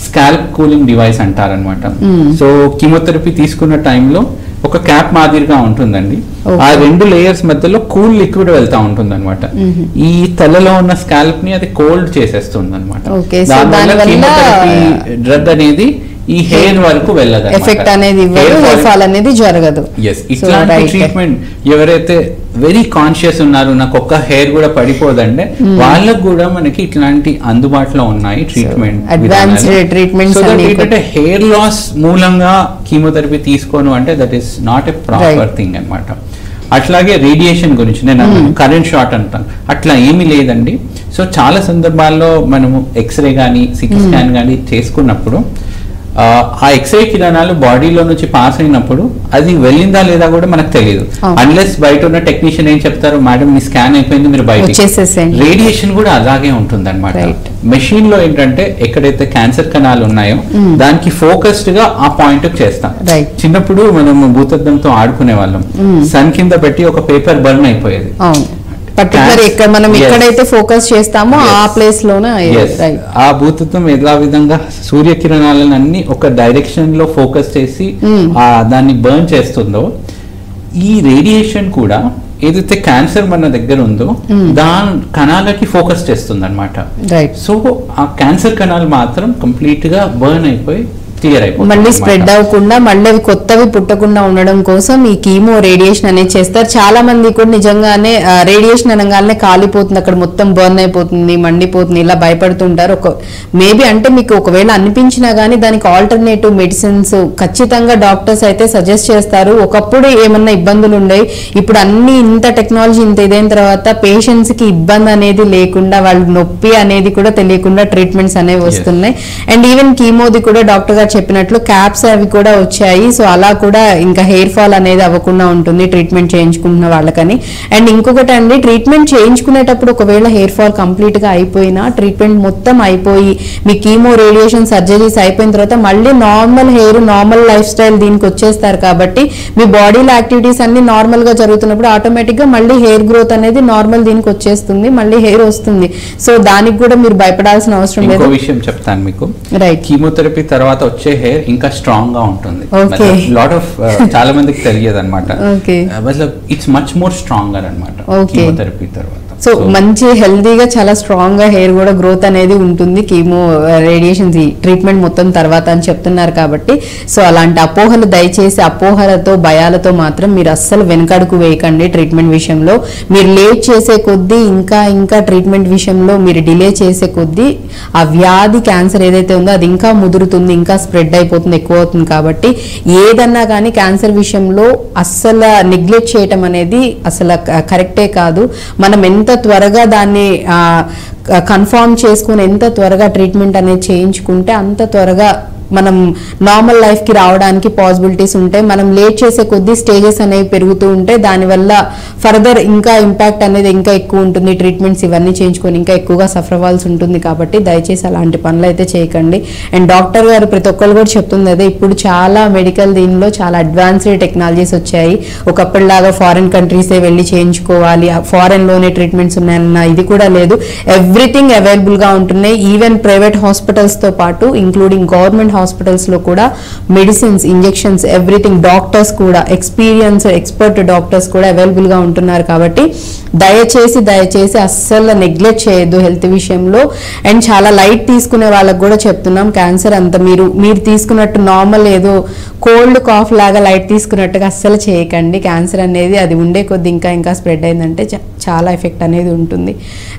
స్కాల్ప్ కూలింగ్ డివైస్ అంటారనమాట. సో కీమోథెరపీ తీసుకున్న టైంలో ఒక క్యాప్ మాదిరిగా ఉంటుందండి, ఆ 2 లేయర్స్ మధ్యలో కూల్ లిక్విడ్ వెళ్తా ఉంటుంది అనమాట. ఈ తలలో ఉన్న స్కాల్ప్ ని అది కోల్డ్ చేసేస్తుంది అనమాట. దానివల్ల కీమోథెరపీ డ్రగ్ అనేది ఈ హెయిర్ వరకు వెళ్ళదు, ఎఫెక్ట్ అనేది హెయిర్ ఫాల్ అనేది జరగదు. ఇట్లాంటి ట్రీట్మెంట్ ఎవరైతే వెరీ కాన్షియస్ ఉన్నారు, నాకు ఒక్క హెయిర్ కూడా పడిపోదంటే వాళ్ళకు కూడా మనకి ఇట్లాంటి అందుబాటులో ఉన్నాయి ట్రీట్మెంట్. ఏంటంటే హెయిర్ లాస్ మూలంగా కీమోథెరపీ తీసుకోను అంటే that is not a proper thing అనమాట. అట్లాగే రేడియేషన్ గురించి నేను కరెంట్ షాట్ అంటాను, అట్లా ఏమీ లేదండి. సో చాలా సందర్భాల్లో మనము ఎక్స్రే కానీ సిటీ స్కాన్ కానీ చేసుకున్నప్పుడు ఆ ఎక్స్రే కిరణాలు బాడీలో నుంచి పాస్ అయినప్పుడు అది వెళ్ళిందా లేదా కూడా మనకు తెలియదు, అన్లెస్ బయట ఉన్న టెక్నీషియన్ ఏం చెప్తారు, మేడం మీ స్కాన్ అయిపోయింది మీరు బయట. రేడియేషన్ కూడా అలాగే ఉంటుంది అనమాట. మెషిన్ లో ఏంటంటే ఎక్కడైతే క్యాన్సర్ కణాలు ఉన్నాయో దానికి ఫోకస్డ్ గా ఆ పాయింట్ చేస్తాం. చిన్నప్పుడు మనం భూతద్దంతో ఆడుకునే వాళ్ళం, సన్ కింద పెట్టి ఒక పేపర్ బర్న్ అయిపోయేది, పర్టికులర్ ఇక్కడ మనం ఎక్కడైతే ఫోకస్ చేస్తామో ఆ ప్లేస్ లోనే ఆ భూతత్వం ఎలా విధంగా సూర్యకిరణాలను అన్ని ఒక డైరెక్షన్ లో ఫోకస్ చేసి దాన్ని బర్న్ చేస్తుందో, ఈ రేడియేషన్ కూడా ఏదైతే క్యాన్సర్ మన దగ్గర ఉందో దాని కణాలకి ఫోకస్ చేస్తుంది అనమాట. సో ఆ క్యాన్సర్ కణాలు మాత్రం కంప్లీట్ గా బర్న్ అయిపోయి మళ్ళీ స్ప్రెడ్ అవ్వకుండా మళ్ళీ అవి కొత్తవి పుట్టకుండా ఉండడం కోసం ఈ కీమో రేడియేషన్ అనేది చేస్తారు. చాలా మంది కూడా నిజంగానే రేడియేషన్ అనగానే కాలిపోతుంది, అక్కడ మొత్తం బర్న్ అయిపోతుంది, మండిపోతుంది, ఇలా భయపడుతుంటారు. మేబీ అంటే మీకు ఒకవేళ అనిపించినా గానీ దానికి ఆల్టర్నేటివ్ మెడిసిన్స్ ఖచ్చితంగా డాక్టర్స్ అయితే సజెస్ట్ చేస్తారు. ఒకప్పుడు ఏమన్నా ఇబ్బందులు ఉండేవి, ఇప్పుడు అన్ని ఇంత టెక్నాలజీ ఇంత ఇదైన తర్వాత పేషెంట్స్ కి ఇబ్బంది అనేది లేకుండా, వాళ్ళు నొప్పి అనేది కూడా తెలియకుండా ట్రీట్మెంట్స్ అనేవి వస్తున్నాయి. అండ్ ఈవెన్ కీమోది కూడా డాక్టర్ గారు చెప్పినట్లు క్యాప్స్ అవి కూడా వచ్చాయి. సో అలా కూడా ఇంకా హెయిర్ ఫాల్ అనేది అవ్వకుండా ఉంటుంది ట్రీట్మెంట్ చేయించుకుంటున్న వాళ్ళకని. అండ్ ఇంకొకటి అండి, ట్రీట్మెంట్ చేయించుకునేటప్పుడు ఒకవేళ హెయిర్ ఫాల్ కంప్లీట్ గా అయిపోయినా, ట్రీట్మెంట్ మొత్తం అయిపోయి మీ కీమో రేడియేషన్ సర్జరీస్ అయిపోయిన తర్వాత మళ్ళీ normal hair, normal life style దీనికి వచ్చేస్తారు. కాబట్టి మీ బాడీలో యాక్టివిటీస్ అన్ని నార్మల్ గా జరుగుతున్నప్పుడు ఆటోమేటిక్ గా మళ్ళీ హెయిర్ గ్రోత్ అనేది నార్మల్ దీనికి వచ్చేస్తుంది, మళ్ళీ హెయిర్ వస్తుంది. సో దానికి కూడా మీరు భయపడాల్సిన అవసరం లేదు. విషయం చెప్తాను మీకు, రైట్, కీమోథెరపీ తర్వాత వచ్చే హెయిర్ ఇంకా స్ట్రాంగ్ గా ఉంటుంది. లాట్ ఆఫ్ చాలా మందికి తెలియదు అనమాట. ఇట్స్ మచ్ మోర్ స్ట్రాంగర్ అనమాట కీమోథెరపీ తర్వాత. సో మంచి హెల్దీగా చాలా స్ట్రాంగ్ గా హెయిర్ కూడా గ్రోత్ అనేది ఉంటుంది కీమో రేడియేషన్ ట్రీట్మెంట్ మొత్తం తర్వాత అని చెప్తున్నారు. కాబట్టి సో అలాంటి అపోహలు దయచేసి అపోహలతో భయాలతో మాత్రం మీరు అస్సలు వెనకడుగు వేయకండి. ట్రీట్మెంట్ విషయంలో మీరు లేట్ చేసే కొద్దీ, ఇంకా ట్రీట్మెంట్ విషయంలో మీరు డిలే చేసే కొద్దీ ఆ వ్యాధి క్యాన్సర్ ఏదైతే ఉందో అది ఇంకా ముదురుతుంది, ఇంకా స్ప్రెడ్ అయిపోతుంది, ఎక్కువ అవుతుంది. కాబట్టి ఏదన్నా కానీ క్యాన్సర్ విషయంలో అస్సలు నెగ్లెక్ట్ చేయటం అనేది అసలు కరెక్టే కాదు. మనం ఎంత త్వరగా దాన్ని కన్ఫర్మ్ చేసుకుని ఎంత త్వరగా ట్రీట్మెంట్ అనేది చేయించుకుంటే అంత త్వరగా మనం నార్మల్ లైఫ్ కి రావడానికి పాసిబిలిటీస్ ఉంటాయి. మనం లేట్ చేసే కొద్దీ స్టేజెస్ అనేవి పెరుగుతూ ఉంటాయి. దానివల్ల ఫర్దర్ ఇంకా ఇంపాక్ట్ అనేది ఇంకా ఎక్కువ ఉంటుంది. ట్రీట్మెంట్స్ ఇవన్నీ చేయించుకొని ఇంకా ఎక్కువగా సఫర్ అవ్వాల్సి ఉంటుంది. కాబట్టి దయచేసి అలాంటి పనులు అయితే చేయకండి. అండ్ డాక్టర్ గారు ప్రతి ఒక్కరు కూడా చెప్తుంది అదే, ఇప్పుడు చాలా మెడికల్ దీనిలో చాలా అడ్వాన్స్డ్ టెక్నాలజీస్ వచ్చాయి. ఒకప్పటిలాగా ఫారిన్ కంట్రీసే వెళ్ళి చేయించుకోవాలి, ఫారెన్ లోనే ట్రీట్మెంట్స్ ఉన్నాయన్న ఇది కూడా లేదు. ఎవ్రీథింగ్ అవైలబుల్ గా ఉంటున్నాయి. ఈవెన్ ప్రైవేట్ హాస్పిటల్స్ తో పాటు ఇంక్లూడింగ్ గవర్నమెంట్ హాస్పిటల్స్ లో కూడా మెడిసిన్స్, ఇంజెక్షన్స్, ఎవ్రీథింగ్, డాక్టర్స్ కూడా ఎక్స్పర్ట్ డాక్టర్స్ కూడా అవైలబుల్ గా ఉంటున్నారు. కాబట్టి దయచేసి అస్సలు నెగ్లెక్ట్ చేయొద్దు హెల్త్ విషయంలో. అండ్ చాలా లైట్ తీసుకునే వాళ్ళకి కూడా చెప్తున్నాం, క్యాన్సర్ అంత మీరు తీసుకున్నట్టు నార్మల్ ఏదో కోల్డ్ కాఫ్ లాగా లైట్ తీసుకున్నట్టుగా అస్సలు చేయకండి. క్యాన్సర్ అనేది అది ఉండే కొద్ది ఇంకా స్ప్రెడ్ అయిందంటే చాలా ఎఫెక్ట్ అనేది ఉంటుంది.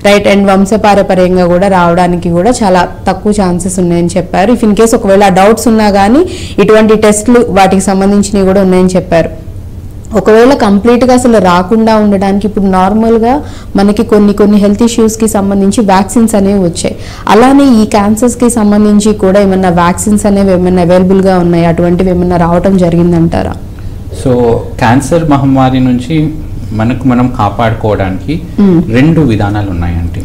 రైట్. అండ్ వంశపారపర్యంగా కూడా రావడానికి కూడా చాలా తక్కువ ఛాన్సెస్ ఉన్నాయని చెప్పారు. ఇఫ్ ఇన్ కేస్ ఒకవేళ డౌట్స్ ఉన్నా కానీ ఇటువంటి టెస్ట్లు వాటికి సంబంధించినవి కూడా ఉన్నాయని చెప్పారు. ఒకవేళ కంప్లీట్గా అసలు రాకుండా ఉండడానికి ఇప్పుడు నార్మల్గా మనకి కొన్ని హెల్త్ ఇష్యూస్కి సంబంధించి వ్యాక్సిన్స్ అనేవి వచ్చాయి. అలానే ఈ క్యాన్సర్స్కి సంబంధించి కూడా ఏమన్నా వ్యాక్సిన్స్ అనేవి ఏమైనా అవైలబుల్గా ఉన్నాయి, అటువంటివి ఏమన్నా రావటం జరిగిందంటారా? సో క్యాన్సర్ మహమ్మారి నుంచి మనం కాపాడుకోవడానికి 2 విధానాలు ఉన్నాయండి.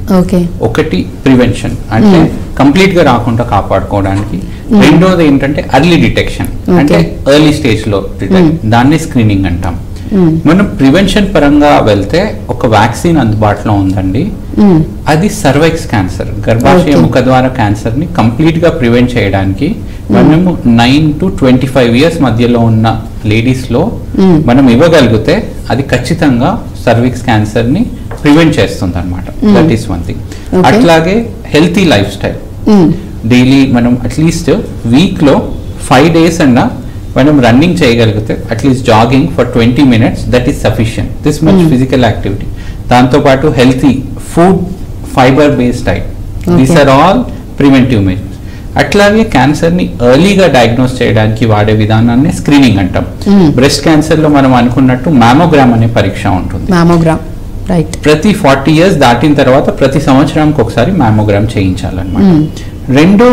ఒకటి ప్రివెన్షన్, అంటే కంప్లీట్ గా రాకుండా కాపాడుకోవడానికి. రెండోది ఏంటంటే ఎర్లీ డిటెక్షన్, అంటే ఎర్లీ స్టేజ్ లో దాన్ని స్క్రీనింగ్ అంటాం. మనం ప్రివెన్షన్ పరంగా వెళ్తే ఒక వ్యాక్సిన్ అందుబాటులో ఉందండి. అది సర్వైక్స్ క్యాన్సర్, గర్భాశయ ముఖద్వార క్యాన్సర్ ని కంప్లీట్ గా ప్రివెంట్ చేయడానికి మనము 9 to 25 years మధ్యలో ఉన్న లేడీస్ లో మనం ఇవ్వగలిగితే అది ఖచ్చితంగా సర్విక్స్ క్యాన్సర్ ని ప్రివెంట్ చేస్తుంది అనమాట. That is one thing. అట్లాగే హెల్తీ లైఫ్ స్టైల్, డైలీ మనం అట్లీస్ట్ వీక్ లో 5 days అన్నా మనం రన్నింగ్ చేయగలిగితే, at least jogging for 20 minutes, that is sufficient. This much physical activity. దాంతోపాటు healthy food, fibre based diet, these are all preventive measures. అట్లాగే cancer ని ఎర్లీగా డయాగ్నోస్ చేయడానికి వాడే విధానాన్ని స్క్రీనింగ్ అంటాం. బ్రెస్ట్ క్యాన్సర్ లో మనం అనుకున్నట్టు మ్యామోగ్రామ్ అనే పరీక్ష ఉంటుంది. ప్రతి 40 years దాటిన తర్వాత ప్రతి సంవత్సరానికి ఒకసారి మ్యామోగ్రామ్ చేయించాలన్నమాట. రెండో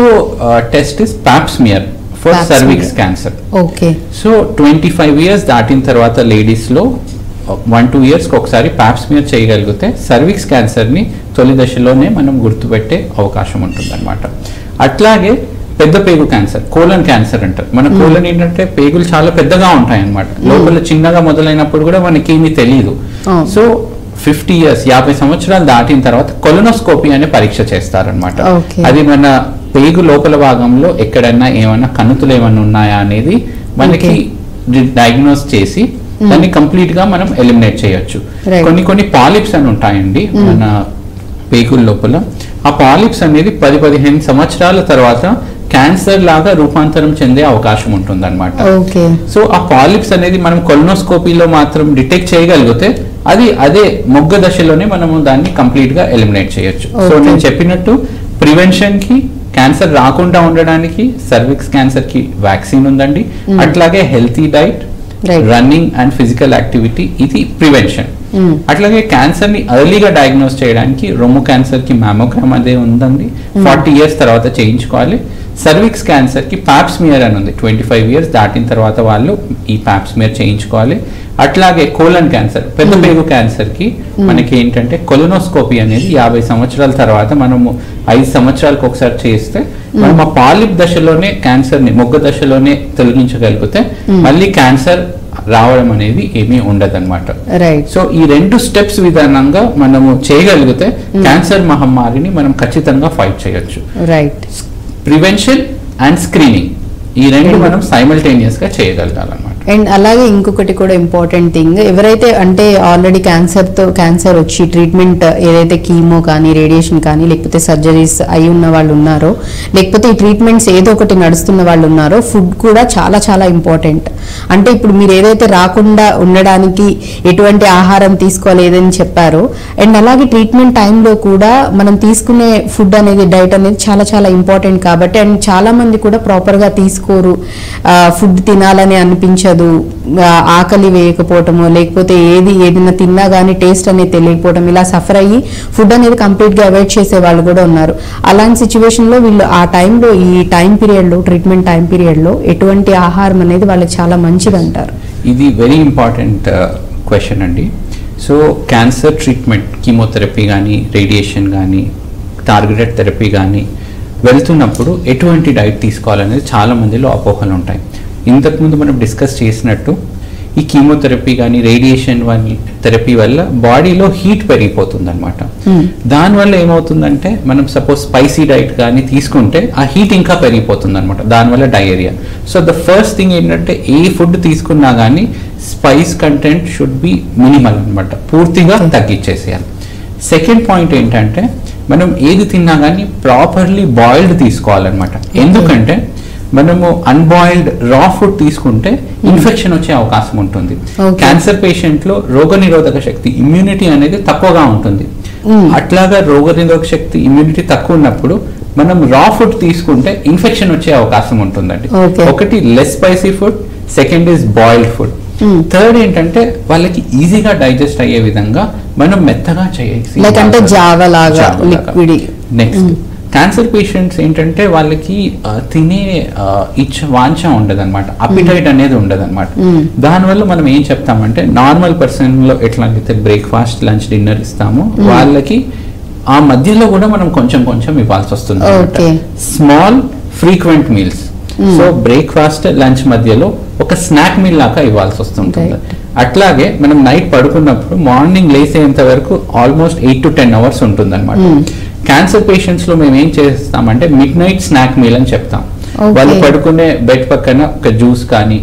test is pop smear for cervix cancer. So 25 years దాటిన తర్వాత లేడీస్ లో 1-2 years ఒకసారి పాప్ స్మియర్ చేయగలిగితే సర్విక్స్ క్యాన్సర్ ని తొలి దశలోనే మనం గుర్తుపెట్టే అవకాశం ఉంటుంది అనమాట. అట్లాగే పెద్ద పేగు క్యాన్సర్, కోలన్ క్యాన్సర్ అంటారు. మన కోలన్ ఏంటంటే పేగులు చాలా పెద్దగా ఉంటాయి అన్నమాట. లోపల చిన్నగా మొదలైనప్పుడు కూడా మనకి ఏమీ తెలియదు. సో 50 years 50 సంవత్సరాలు దాటిన తర్వాత కొలనోస్కోపీ అనే పరీక్ష చేస్తారనమాట. అది మన పేగు లోపల భాగంలో ఎక్కడైనా ఏమైనా కణుతులు ఏమైనా ఉన్నాయా అనేది మనకి డయాగ్నోస్ చేసి దాన్ని కంప్లీట్ గా మనం ఎలిమినేట్ చేయొచ్చు. కొన్ని పాలిప్స్ అని ఉంటాయండి మన పేగుల లోపల. ఆ పాలిప్స్ అనేది 10-15 సంవత్సరాల తర్వాత క్యాన్సర్ లాగా రూపాంతరం చెందే అవకాశం ఉంటుంది అనమాట. సో ఆ పాలిప్స్ అనేది మనం కొలనోస్కోపీలో మాత్రం డిటెక్ట్ చేయగలిగితే అదే మొగ్గ దశలోనే మనము దాన్ని కంప్లీట్ గా ఎలిమినేట్ చేయొచ్చు. సో నేను చెప్పినట్టు ప్రివెన్షన్ కి, క్యాన్సర్ రాకుండా ఉండడానికి సర్విక్స్ క్యాన్సర్ కి వ్యాక్సిన్ ఉందండి. అట్లాగే healthy diet, running and physical activity, ఇది ప్రివెన్షన్. అట్లాగే క్యాన్సర్ ని ఎర్లీగా డయాగ్నోస్ చేయడానికి రొమ్ము క్యాన్సర్ కి మ్యామోగ్రామ్ అదే ఉందండి. 40 years తర్వాత చేయించుకోవాలి. సర్విక్స్ క్యాన్సర్ కి పాప్ స్మియర్ అని ఉంది. 25 years దాటిన తర్వాత వాళ్ళు ఈ పాప్ స్మియర్ చేయించుకోవాలి. అట్లాగే కోలన్ క్యాన్సర్, పెద్ద పేగు క్యాన్సర్ కి మనకి ఏంటంటే కొలనోస్కోపీ అనేది 50 సంవత్సరాల తర్వాత మనము 5 సంవత్సరాలకు ఒకసారి చేస్తే మనం ఆ పాలిప్ దశలోనే క్యాన్సర్ ని మొగ్గ దశలోనే తొలగించగలిగితే మళ్ళీ క్యాన్సర్ రావడం అనేది ఏమీ ఉండదన్నమాట. సో ఈ 2 steps విధానంగా మనము చేయగలిగితే క్యాన్సర్ మహమ్మారిని మనం ఖచ్చితంగా ఫైట్ చేయొచ్చు. ప్రివెన్షన్ అండ్ స్క్రీనింగ్, ఈ 2 మనం సైమల్టేనియస్ గా చేయగలగాలన్నమాట. అండ్ అలాగే ఇంకొకటి కూడా ఇంపార్టెంట్ థింగ్, ఎవరైతే అంటే ఆల్రెడీ క్యాన్సర్ వచ్చి ట్రీట్మెంట్ ఏదైతే కీమో కానీ, రేడియేషన్ కానీ, లేకపోతే సర్జరీస్ అయి ఉన్న వాళ్ళు ఉన్నారో, లేకపోతే ఈ ట్రీట్మెంట్స్ ఏదో ఒకటి నడుస్తున్న వాళ్ళు ఉన్నారో, ఫుడ్ కూడా చాలా చాలా ఇంపార్టెంట్. అంటే ఇప్పుడు మీరు ఏదైతే రాకుండా ఉండడానికి ఎటువంటి ఆహారం తీసుకోవాలి ఏదని చెప్పారో, అండ్ అలాగే ట్రీట్మెంట్ టైంలో కూడా మనం తీసుకునే ఫుడ్ అనేది, డైట్ అనేది చాలా చాలా ఇంపార్టెంట్. కాబట్టి అండ్ చాలా మంది కూడా ప్రాపర్గా తీసుకోరు, ఫుడ్ తినాలని అనిపించదు, అనిపించదు, ఆకలి వేయకపోవటము, లేకపోతే ఏదైనా తిన్నా కానీ టేస్ట్ అనేది తెలియకపోవడం, ఇలా సఫర్ అయ్యి ఫుడ్ అనేది కంప్లీట్గా అవాయిడ్ చేసే వాళ్ళు కూడా ఉన్నారు. అలాంటి సిచ్యువేషన్లో వీళ్ళు ఆ టైంలో, ఈ టైం పీరియడ్లో, ట్రీట్మెంట్ టైం పీరియడ్లో ఎటువంటి ఆహారం అనేది వాళ్ళకి చాలా మంచిది అంటారు? ఇది వెరీ ఇంపార్టెంట్ క్వశ్చన్ అండి. సో క్యాన్సర్ ట్రీట్మెంట్, కీమోథెరపీ కానీ, రేడియేషన్ కానీ, టార్గెటెడ్ థెరపీ కానీ వెళ్తున్నప్పుడు ఎటువంటి డైట్ తీసుకోవాలనేది చాలా మందిలో అపోహలు ఉంటాయి. ఇంతకుముందు మనం డిస్కస్ చేసినట్టు ఈ కీమోథెరపీ కానీ, రేడియేషన్ థెరపీ వల్ల బాడీలో హీట్ పెరిగిపోతుంది అనమాట. దానివల్ల ఏమవుతుందంటే, మనం సపోజ్ స్పైసీ డైట్ కానీ తీసుకుంటే ఆ హీట్ ఇంకా పెరిగిపోతుంది అనమాట, దానివల్ల diarrhoea. So the first thing ఏంటంటే, ఏ ఫుడ్ తీసుకున్నా కానీ spice content should be minimal అనమాట, పూర్తిగా తగ్గించేసేయాలి. సెకండ్ పాయింట్ ఏంటంటే, మనం ఏది తిన్నా కానీ ప్రాపర్లీ బాయిల్డ్ తీసుకోవాలన్నమాట. ఎందుకంటే మనము అన్బాయిల్డ్ రా ఫుడ్ తీసుకుంటే ఇన్ఫెక్షన్ వచ్చే అవకాశం ఉంటుంది. క్యాన్సర్ పేషెంట్ లో రోగనిరోధక శక్తి, ఇమ్యూనిటీ అనేది తక్కువగా ఉంటుంది. అట్లాగా రోగనిరోధక శక్తి, ఇమ్యూనిటీ తక్కువ ఉన్నప్పుడు మనం రా ఫుడ్ తీసుకుంటే ఇన్ఫెక్షన్ వచ్చే అవకాశం ఉంటుందండి. ఒకటి less spicy food, second is boiled food. Third ఏంటంటే, వాళ్ళకి ఈజీగా డైజెస్ట్ అయ్యే విధంగా మనం మెత్తగా చేయాలి. నెక్స్ట్ క్యాన్సర్ పేషెంట్స్ ఏంటంటే, వాళ్ళకి తినే వాంఛ ఉండదు అనమాట, అపిటైట్ అనేది ఉండదు అనమాట. దానివల్ల మనం ఏం చెప్తామంటే, నార్మల్ పర్సన్ లో ఎట్లయితే బ్రేక్ఫాస్ట్, లంచ్, డిన్నర్ ఇస్తామో వాళ్ళకి ఆ మధ్యలో కూడా మనం కొంచెం కొంచెం ఇవ్వాల్సి వస్తుంది అనమాట. Small frequent meals. So breakfast, lunch మధ్యలో ఒక స్నాక్ మీల్ లాగా ఇవ్వాల్సి వస్తుంటుంది. అట్లాగే మనం నైట్ పడుకున్నప్పుడు మార్నింగ్ లేసేంత వరకు ఆల్మోస్ట్ 8 to 10 hours ఉంటుంది అనమాట. క్యాన్సర్ పేషెంట్స్ లో మేము ఏం చేస్తామంటే మిడ్ నైట్ స్నాక్ మీల్ అని చెప్తాం. వాళ్ళు పడుకునే బెడ్ పక్కన ఒక జ్యూస్ కానీ,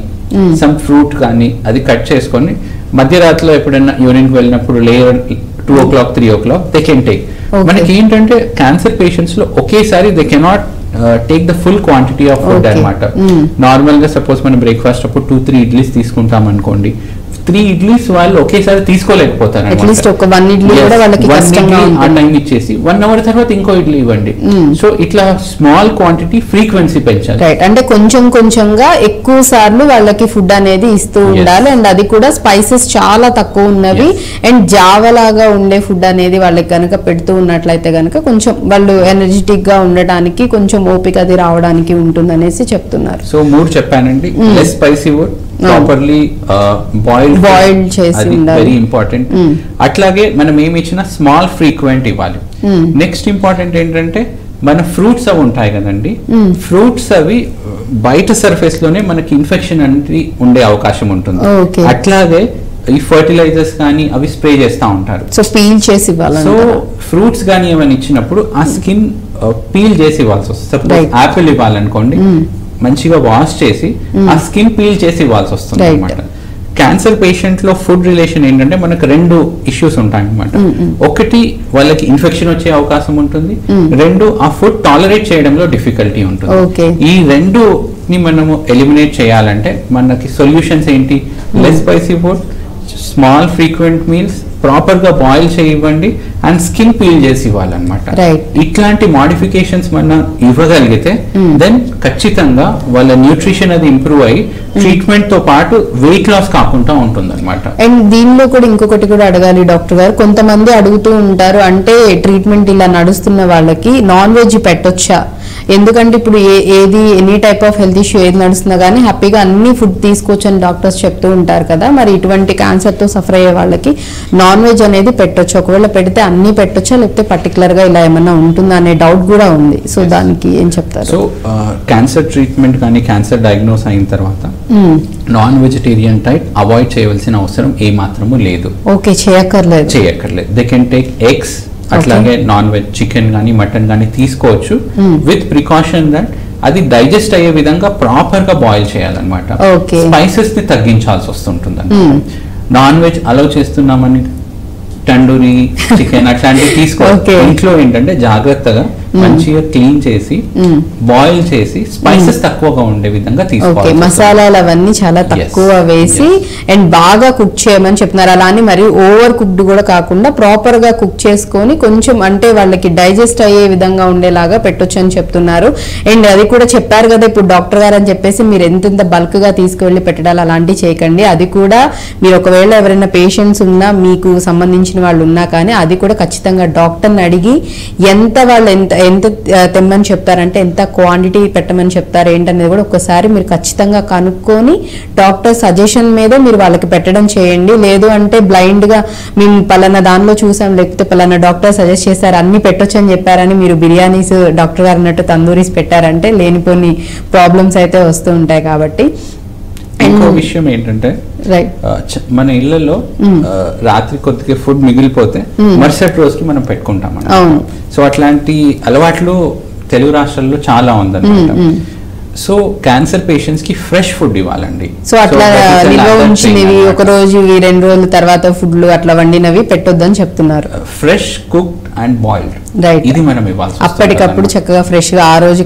సమ్ ఫ్రూట్ కానీ అది కట్ చేసుకొని మధ్యరాత్రిలో ఎప్పుడైనా యూరిన్ కి వెళ్ళినప్పుడు 2 o'clock 3 o'clock they can take. మనకి ఏంటంటే క్యాన్సర్ పేషెంట్స్ లో ఒకేసారి they cannot take the full quantity of food అనమాట. నార్మల్ గా సపోజ్ మనం బ్రేక్ఫాస్ట్ అప్పుడు 2-3 ఇడ్లీస్ తీసుకుంటాం అనుకోండి, 3 ఇడ్లీస్ వాళ్ళు ఒకేసారి తీసుకోలేకపోతారు. ఆ టైం ఇచ్చేసి 1 hour తర్వాత ఇంకో ఇడ్లీ ఇవ్వండి. సో ఇట్లా స్మాల్ క్వాంటిటీ, ఫ్రీక్వెన్సీ పెంచాలి. అంటే కొంచెం కొంచెంగా ఎక్కువ సార్లు వాళ్ళకి ఫుడ్ అనేది ఇస్తూ ఉండాలి. అండ్ అది కూడా స్పైసెస్ చాలా తక్కువ ఉన్నవి అండ్ జావలాగా ఉండే ఫుడ్ అనేది వాళ్ళకి కనుక పెడుతూ ఉన్నట్లయితే కనుక కొంచెం వాళ్ళు ఎనర్జెటిక్ గా ఉండడానికి, కొంచెం ఓపిక అది రావడానికి ఉంటుంది అనేసి చెప్తున్నారు. సో 3 చెప్పానండి. Less spicy food, properly boiled చేసి ఉండాలి, వెరీ ఇంపార్టెంట్. అట్లాగే మనం ఏమి ఇచ్చినా స్మాల్ ఫ్రీక్వెంట్ ఇవ్వాలి. నెక్స్ట్ ఇంపార్టెంట్ ఏంటంటే, మన ఫ్రూట్స్ అవి ఉంటాయి కదండి, ఫ్రూట్స్ అవి బయట సర్ఫేస్ లోనే మనకి ఇన్ఫెక్షన్ అనేది ఉండే అవకాశం ఉంటుంది. అట్లాగే ఈ ఫర్టిలైజర్స్ కానీ అవి స్ప్రే చేస్తూ ఉంటారు. సో పీల్ చేసి ఇవ్వాలి. సో ఫ్రూట్స్ కానీ ఏమైనా ఇచ్చినప్పుడు ఆ స్కిన్ పీల్ చేసి ఇవ్వాల్సి వస్తుంది. సపోజ్ యాపిల్ ఇవ్వాలనుకోండి, మంచిగా వాష్ చేసి ఆ స్కిన్ పీల్ చేసి ఇవ్వాల్సి వస్తుంది అనమాట. క్యాన్సర్ పేషెంట్ లో ఫుడ్ రిలేషన్ ఏంటంటే మనకు 2 ఇష్యూస్ ఉంటాయి అనమాట. ఒకటి వాళ్ళకి ఇన్ఫెక్షన్ వచ్చే అవకాశం ఉంటుంది, 2 ఆ ఫుడ్ టాలరేట్ చేయడంలో డిఫికల్టీ ఉంటుంది. ఈ 2ని మనము ఎలిమినేట్ చేయాలంటే మనకి సొల్యూషన్స్ ఏంటి? Less spicy food, small frequent meals, proper గా బాయిల్ చేయివ్వండి అండ్ స్కిన్ పీల్ చేసి ఇవ్వాలన్నమాట. ఇట్లాంటి మాడిఫికేషన్స్ మనం ఇవ్వగలిగితే దెన్ ఖచ్చితంగా వాళ్ళ న్యూట్రిషన్ అది ఇంప్రూవ్ అయ్యి ట్రీట్మెంట్ తో పాటు వెయిట్ లాస్ కాకుండా ఉంటుంది అనమాట. అండ్ దీనిలో కూడా ఇంకొకటి కూడా అడగాలి డాక్టర్ గారు, కొంతమంది అడుగుతూ ఉంటారు, అంటే ట్రీట్మెంట్ ఇలా నడుస్తున్న వాళ్ళకి నాన్ వెజ్ పెట్టొచ్చా? ఎందుకంటే ఇప్పుడు ఏది any type of health issue ఏది నడుస్తున్నా కానీ హ్యాపీగా అన్ని ఫుడ్ తీసుకోవచ్చు అని డాక్టర్స్ చెప్తూ ఉంటారు కదా. మరి ఇటువంటి క్యాన్సర్ తో సఫర్ అయ్యే వాళ్ళకి నాన్ వెజ్ అనేది పెట్టొచ్చు, ఒకవేళ పెడితే అన్ని పెట్టొచ్చా, లేకపోతే పర్టికులర్ గా ఇలా ఏమన్నా ఉంటుందా అనే డౌట్ కూడా ఉంది. సో దానికి ఏం చెప్తారు? సో క్యాన్సర్ ట్రీట్మెంట్ కానీ క్యాన్సర్ డయాగ్నోస్ అయిన తర్వాత నాన్ వెజిటేరియన్ డైట్ అవాయిడ్ చేయవలసిన అవసరం ఏ మాత్రము లేదు. ఓకే, చేయక్కర్లేదు. దే కెన్ టేక్ ఎగ్స్, అట్లాగే నాన్ వెజ్ చికెన్ కానీ మటన్ కానీ తీసుకోవచ్చు విత్ ప్రికాషన్ దట్ అది డైజెస్ట్ అయ్యే విధంగా ప్రాపర్ గా బాయిల్ చేయాలన్నమాట. స్పైసెస్ ని తగ్గించాల్సి వస్తుంటుంది. నాన్ వెజ్ అలౌ చేస్తున్నామని టండూరి చికెన్ అట్లాంటివి తీసుకోవాలి. ఇంట్లో ఏంటంటే జాగ్రత్తగా మంచిగా క్లీన్ చేసి బాయిల్ చేసి స్పైసెస్ తక్కువగా ఉండే విధంగా తీసుకోవాలి. మసాలాలు అవన్నీ చాలా తక్కువ వేసి అండ్ బాగా కుక్ చేయమని చెప్తున్నారు. అలా అని మరి ఓవర్ కుక్డ్ కూడా కాకుండా ప్రాపర్ గా కుక్ చేసుకొని కొంచెం అంటే వాళ్ళకి డైజెస్ట్ అయ్యే విధంగా ఉండేలాగా పెట్టొచ్చు అని చెప్తున్నారు. అండ్ అది కూడా చెప్పారు కదా ఇప్పుడు డాక్టర్ గారు అని చెప్పేసి మీరు ఎంత బల్క్ గా తీసుకువెళ్ళి పెట్టడాలు అలాంటివి చేయకండి. అది కూడా మీరు ఒకవేళ ఎవరైనా పేషెంట్స్ ఉన్నా మీకు సంబంధించిన వాళ్ళు ఉన్నా కానీ అది కూడా ఖచ్చితంగా డాక్టర్ని అడిగి ఎంత వాళ్ళు ఎంత తెమ్మని చెప్తారంటే ఎంత క్వాంటిటీ పెట్టమని చెప్తారు ఏంటనేది కూడా ఒకసారి మీరు ఖచ్చితంగా కనుక్కొని డాక్టర్ సజెషన్ మీద మీరు వాళ్ళకి పెట్టడం చేయండి. లేదు అంటే బ్లైండ్ గా మేము పలానా దానిలో చూసాం లేకపోతే పలానా డాక్టర్ సజెస్ట్ చేశారు అన్ని పెట్టొచ్చు అని చెప్పారని మీరు బిర్యానీస్ డాక్టర్ గారు అన్నట్టు తందూరీస్ పెట్టారంటే లేనిపోని ప్రాబ్లమ్స్ అయితే వస్తూ ఉంటాయి. కాబట్టి ఇంకో విషయం ఏంటంటే మన ఇళ్లలో రాత్రి కొద్దిగా ఫుడ్ మిగిలిపోతే మరుసటి రోజుకి మనం పెట్టుకుంటాం. సో అట్లాంటి అలవాట్లు తెలుగు రాష్ట్రాల్లో చాలా ఉందన్నమాట. సో క్యాన్సర్ పేషెంట్స్ కి ఫ్రెష్ ఫుడ్ ఇవ్వాలండి. సో అట్లా నిల్వ ఉంచినవి ఒక రోజు 2 రోజుల తర్వాత ఫుడ్లు అట్లా వండినవి పెట్టొద్దని చెప్తున్నారు. ఫ్రెష్ కుక్డ్ అండ్ బాయిల్డ్ ఇది మనం ఇవ్వాలి. అప్పటికప్పుడు చక్కగా ఫ్రెష్ గా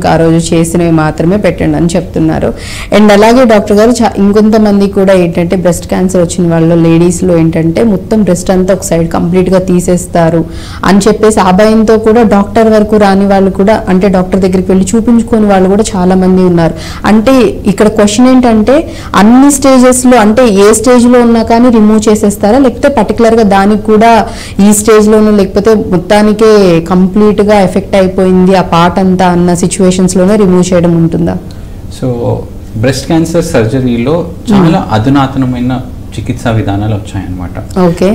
ఆ రోజు చేసినవి మాత్రమే పెట్టండి అని చెప్తున్నారు. అండ్ అలాగే డాక్టర్ గారు ఇంకొంతమంది కూడా ఏంటంటే బ్రెస్ట్ క్యాన్సర్ వచ్చిన వాళ్ళు లేడీస్ లో ఏంటంటే మొత్తం బ్రెస్ట్ అంతా ఒక సైడ్ కంప్లీట్ గా తీసేస్తారు అని చెప్పేసి ఆ భయంతో కూడా డాక్టర్ వరకు రాని వాళ్ళు కూడా అంటే డాక్టర్ దగ్గరికి వెళ్ళి చూపించుకుని వాళ్ళు కూడా చాలా మంది ఉన్నారు. అంటే ఇక్కడ క్వశ్చన్ ఏంటంటే అన్ని స్టేజెస్ లో అంటే ఏ స్టేజ్ లో ఉన్నా కానీ రిమూవ్ చేసేస్తారా లేకపోతే పర్టికులర్ గా దానికి కూడా ఈ స్టేజ్ లోనూ లేకపోతే మొత్తానికే కంప్లీట్ గా ఎఫెక్ట్ అయిపోయింది ఆ పార్ట్ అంతా అన్న సిచ్యువేషన్స్ లోనే రిమూవ్ చేయడం ఉంటుందా? సో బ్రెస్ట్ క్యాన్సర్ సర్జరీలో చాలా అధునాతనమైన చికిత్సా విధానాలు వచ్చాయన్నమాట.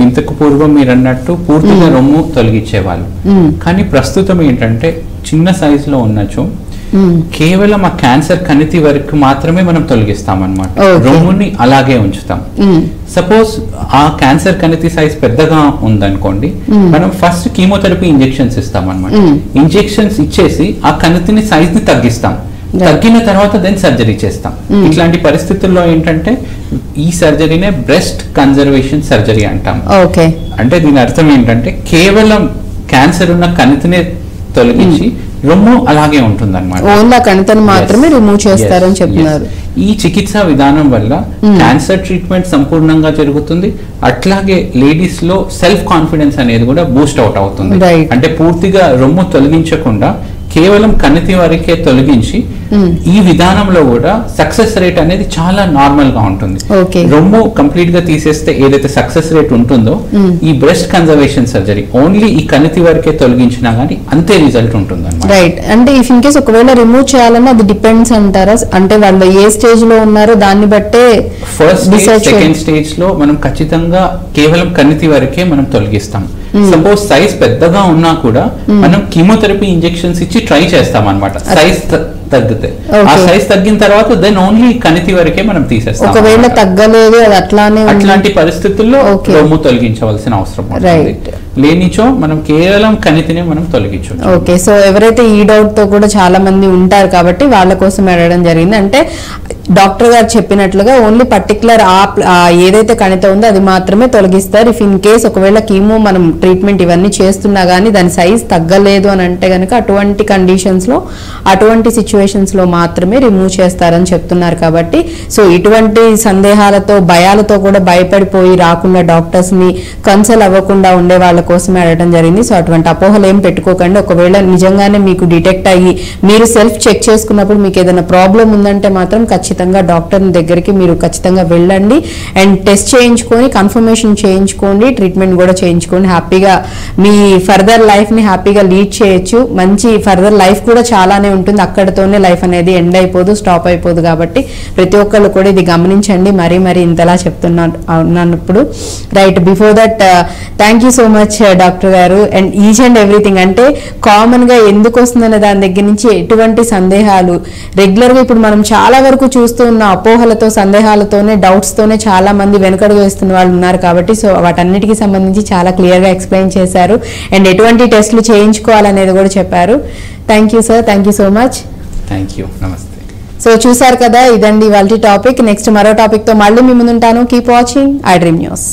ఇంతకు పూర్వం మీరు అన్నట్టు పూర్తిగా రొమ్ము తొలగించేవాళ్ళు, కానీ ప్రస్తుతం ఏంటంటే చిన్న సైజులో ఉన్నచో కేవలం ఆ క్యాన్సర్ కణితి వరకు మాత్రమే మనం తొలగిస్తాం అన్నమాట. రొమ్ముని అలాగే ఉంచుతాం. సపోజ్ ఆ క్యాన్సర్ కణితి సైజ్ పెద్దగా ఉందనుకోండి, మనం ఫస్ట్ కీమోథెరపీ ఇంజెక్షన్స్ ఇస్తాం అన్నమాట. ఇంజెక్షన్స్ ఇచ్చేసి ఆ కణితిని సైజ్ ని తగ్గిస్తాం. తగ్గిన తర్వాత దెన్ సర్జరీ చేస్తాం. ఇట్లాంటి పరిస్థితుల్లో ఏంటంటే ఈ సర్జరీనే బ్రెస్ట్ కన్జర్వేషన్ సర్జరీ అంటాం. అంటే దీని అర్థం ఏంటంటే కేవలం క్యాన్సర్ ఉన్న కణితిని తొలగించి రొమ్ము అలాగే ఉంటుంది అన్నమాట. కణితిని మాత్రమే రిమూవ్ చేస్తారని చెప్తున్నారు. ఈ చికిత్సా విధానం వల్ల క్యాన్సర్ ట్రీట్మెంట్ సంపూర్ణంగా జరుగుతుంది. అట్లాగే లేడీస్ లో సెల్ఫ్ కాన్ఫిడెన్స్ అనేది కూడా బూస్ట్ అవుట్ అవుతుంది. అంటే పూర్తిగా రొమ్ము తొలగించకుండా కేవలం కణితి వరకే తొలగించి ఈ విధానంలో కూడా సక్సెస్ రేట్ అనేది చాలా నార్మల్ గా ఉంటుంది. రొమ్ము కంప్లీట్ గా తీసేస్తే ఏదైతే సక్సెస్ రేట్ ఉంటుందో ఈ బ్రెస్ట్ కన్జర్వేషన్ సర్జరీ ఓన్లీ ఈ కణితి వరకే తొలగించినా గానీ అంతే రిజల్ట్ ఉంటుంది అన్నమాట. రైట్. అంటే ఇఫ్ ఇన్ కేస్ ఒకవేళ రిమూవ్ చేయాలన్నా అది డిపెండ్స్ అంటారా? అంటే వాళ్ళు ఏ స్టేజ్ లో ఉన్నారో దాన్ని బట్టే ఫస్ట్ స్టేజ్ సెకండ్ స్టేజ్ లో మనం ఖచ్చితంగా కేవలం కణితి వరకే మనం తొలగిస్తాం. సపోజ్ సైజ్ పెద్దగా ఉన్నా కూడా మనం కీమోథెరపీ ఇంజెక్షన్స్ ఇచ్చి ట్రై చేస్తాం అన్నమాట. సైజ్ తగ్గితే ఆ సైజ్ తగ్గిన తర్వాత దెన్ ఓన్లీ కణితి వరకే మనం తీసేస్తాం. ఒకవేళ తగ్గలేదు అది అట్లానే అట్లాంటి పరిస్థితుల్లో రొమ్ము తొలగించవలసిన అవసరం ఉంటుంది. లేనిచో మనం కేవలం కణితిని మనం తొలగించవచ్చు. ఓకే. సో ఎవరైతే ఈ డౌట్ తో కూడా చాలా మంది ఉంటారు కాబట్టి వాళ్ళ కోసం అడగడం జరిగింది. అంటే డాక్టర్ గారు చెప్పినట్లుగా ఓన్లీ పర్టికులర్ ఏదైతే కణిత ఉందో అది మాత్రమే తొలగిస్తారు. ఇఫ్ ఇన్ కేస్ ఒకవేళ కీమో మనం ట్రీట్మెంట్ ఇవన్నీ చేస్తున్నా గానీ దాని సైజ్ తగ్గలేదు అని అంటే కనుక అటువంటి కండిషన్స్ లో అటువంటి సిచ్యువేషన్స్ లో మాత్రమే రిమూవ్ చేస్తారని చెప్తున్నారు. కాబట్టి సో ఇటువంటి సందేహాలతో భయాలతో కూడా భయపడిపోయి రాకుండా డాక్టర్స్ ని కన్సల్ట్ అవ్వకుండా ఉండే వాళ్ళ కోసమే అడగడం జరిగింది. సో అటువంటి అపోహలు ఏం పెట్టుకోకండి. ఒకవేళ నిజంగానే మీకు డిటెక్ట్ అయ్యి మీరు సెల్ఫ్ చెక్ చేసుకున్నప్పుడు మీకు ఏదైనా ప్రాబ్లం ఉందంటే మాత్రం ఖచ్చితంగా డాక్టర్ దగ్గరికి మీరు ఖచ్చితంగా వెళ్ళండి అండ్ టెస్ట్ చేయించుకొని కన్ఫర్మేషన్ చేయించుకోండి, ట్రీట్మెంట్ కూడా చేయించుకోండి. హ్యాపీగా మీ ఫర్దర్ లైఫ్ ని హ్యాపీగా లీడ్ చేయొచ్చు. మంచి ఫర్దర్ లైఫ్ కూడా చాలానే ఉంటుంది. అక్కడతోనే లైఫ్ అనేది ఎండ్ అయిపోదు, స్టాప్ అయిపోదు. కాబట్టి ప్రతి ఒక్కళ్ళు కూడా ఇది గమనించండి. మరీ ఇంతలా చెప్తున్నాను. Right. Before that thank you so much doctor గారు. అండ్ ఈచ్ అండ్ ఎవ్రీథింగ్ అంటే కామన్ గా ఎందుకు వస్తుందనే దాని దగ్గర నుంచి ఎటువంటి సందేహాలు రెగ్యులర్ గా ఇప్పుడు మనం చాలా వరకు చూస్తూ ఉన్న అపోహలతో సందేహాలతోనే డౌట్స్ తోనే చాలా మంది వెనుకడుగు వేస్తున్న వాళ్ళు ఉన్నారు. కాబట్టి సో వాటన్నిటికీ సంబంధించి చాలా క్లియర్ గా ఎక్స్ప్లెయిన్ చేశారు అండ్ ఎటువంటి టెస్టులు చేయించుకోవాలనేది కూడా చెప్పారు. Thank you sir. Thank you so much. Thank you. నమస్తే. సో చూసారు కదా, ఇదండి ఇవాల్టి టాపిక్. నెక్స్ట్ మరో టాపిక్ తో మళ్ళీ మీ ముందుంటాను. Keep watching I Dream news.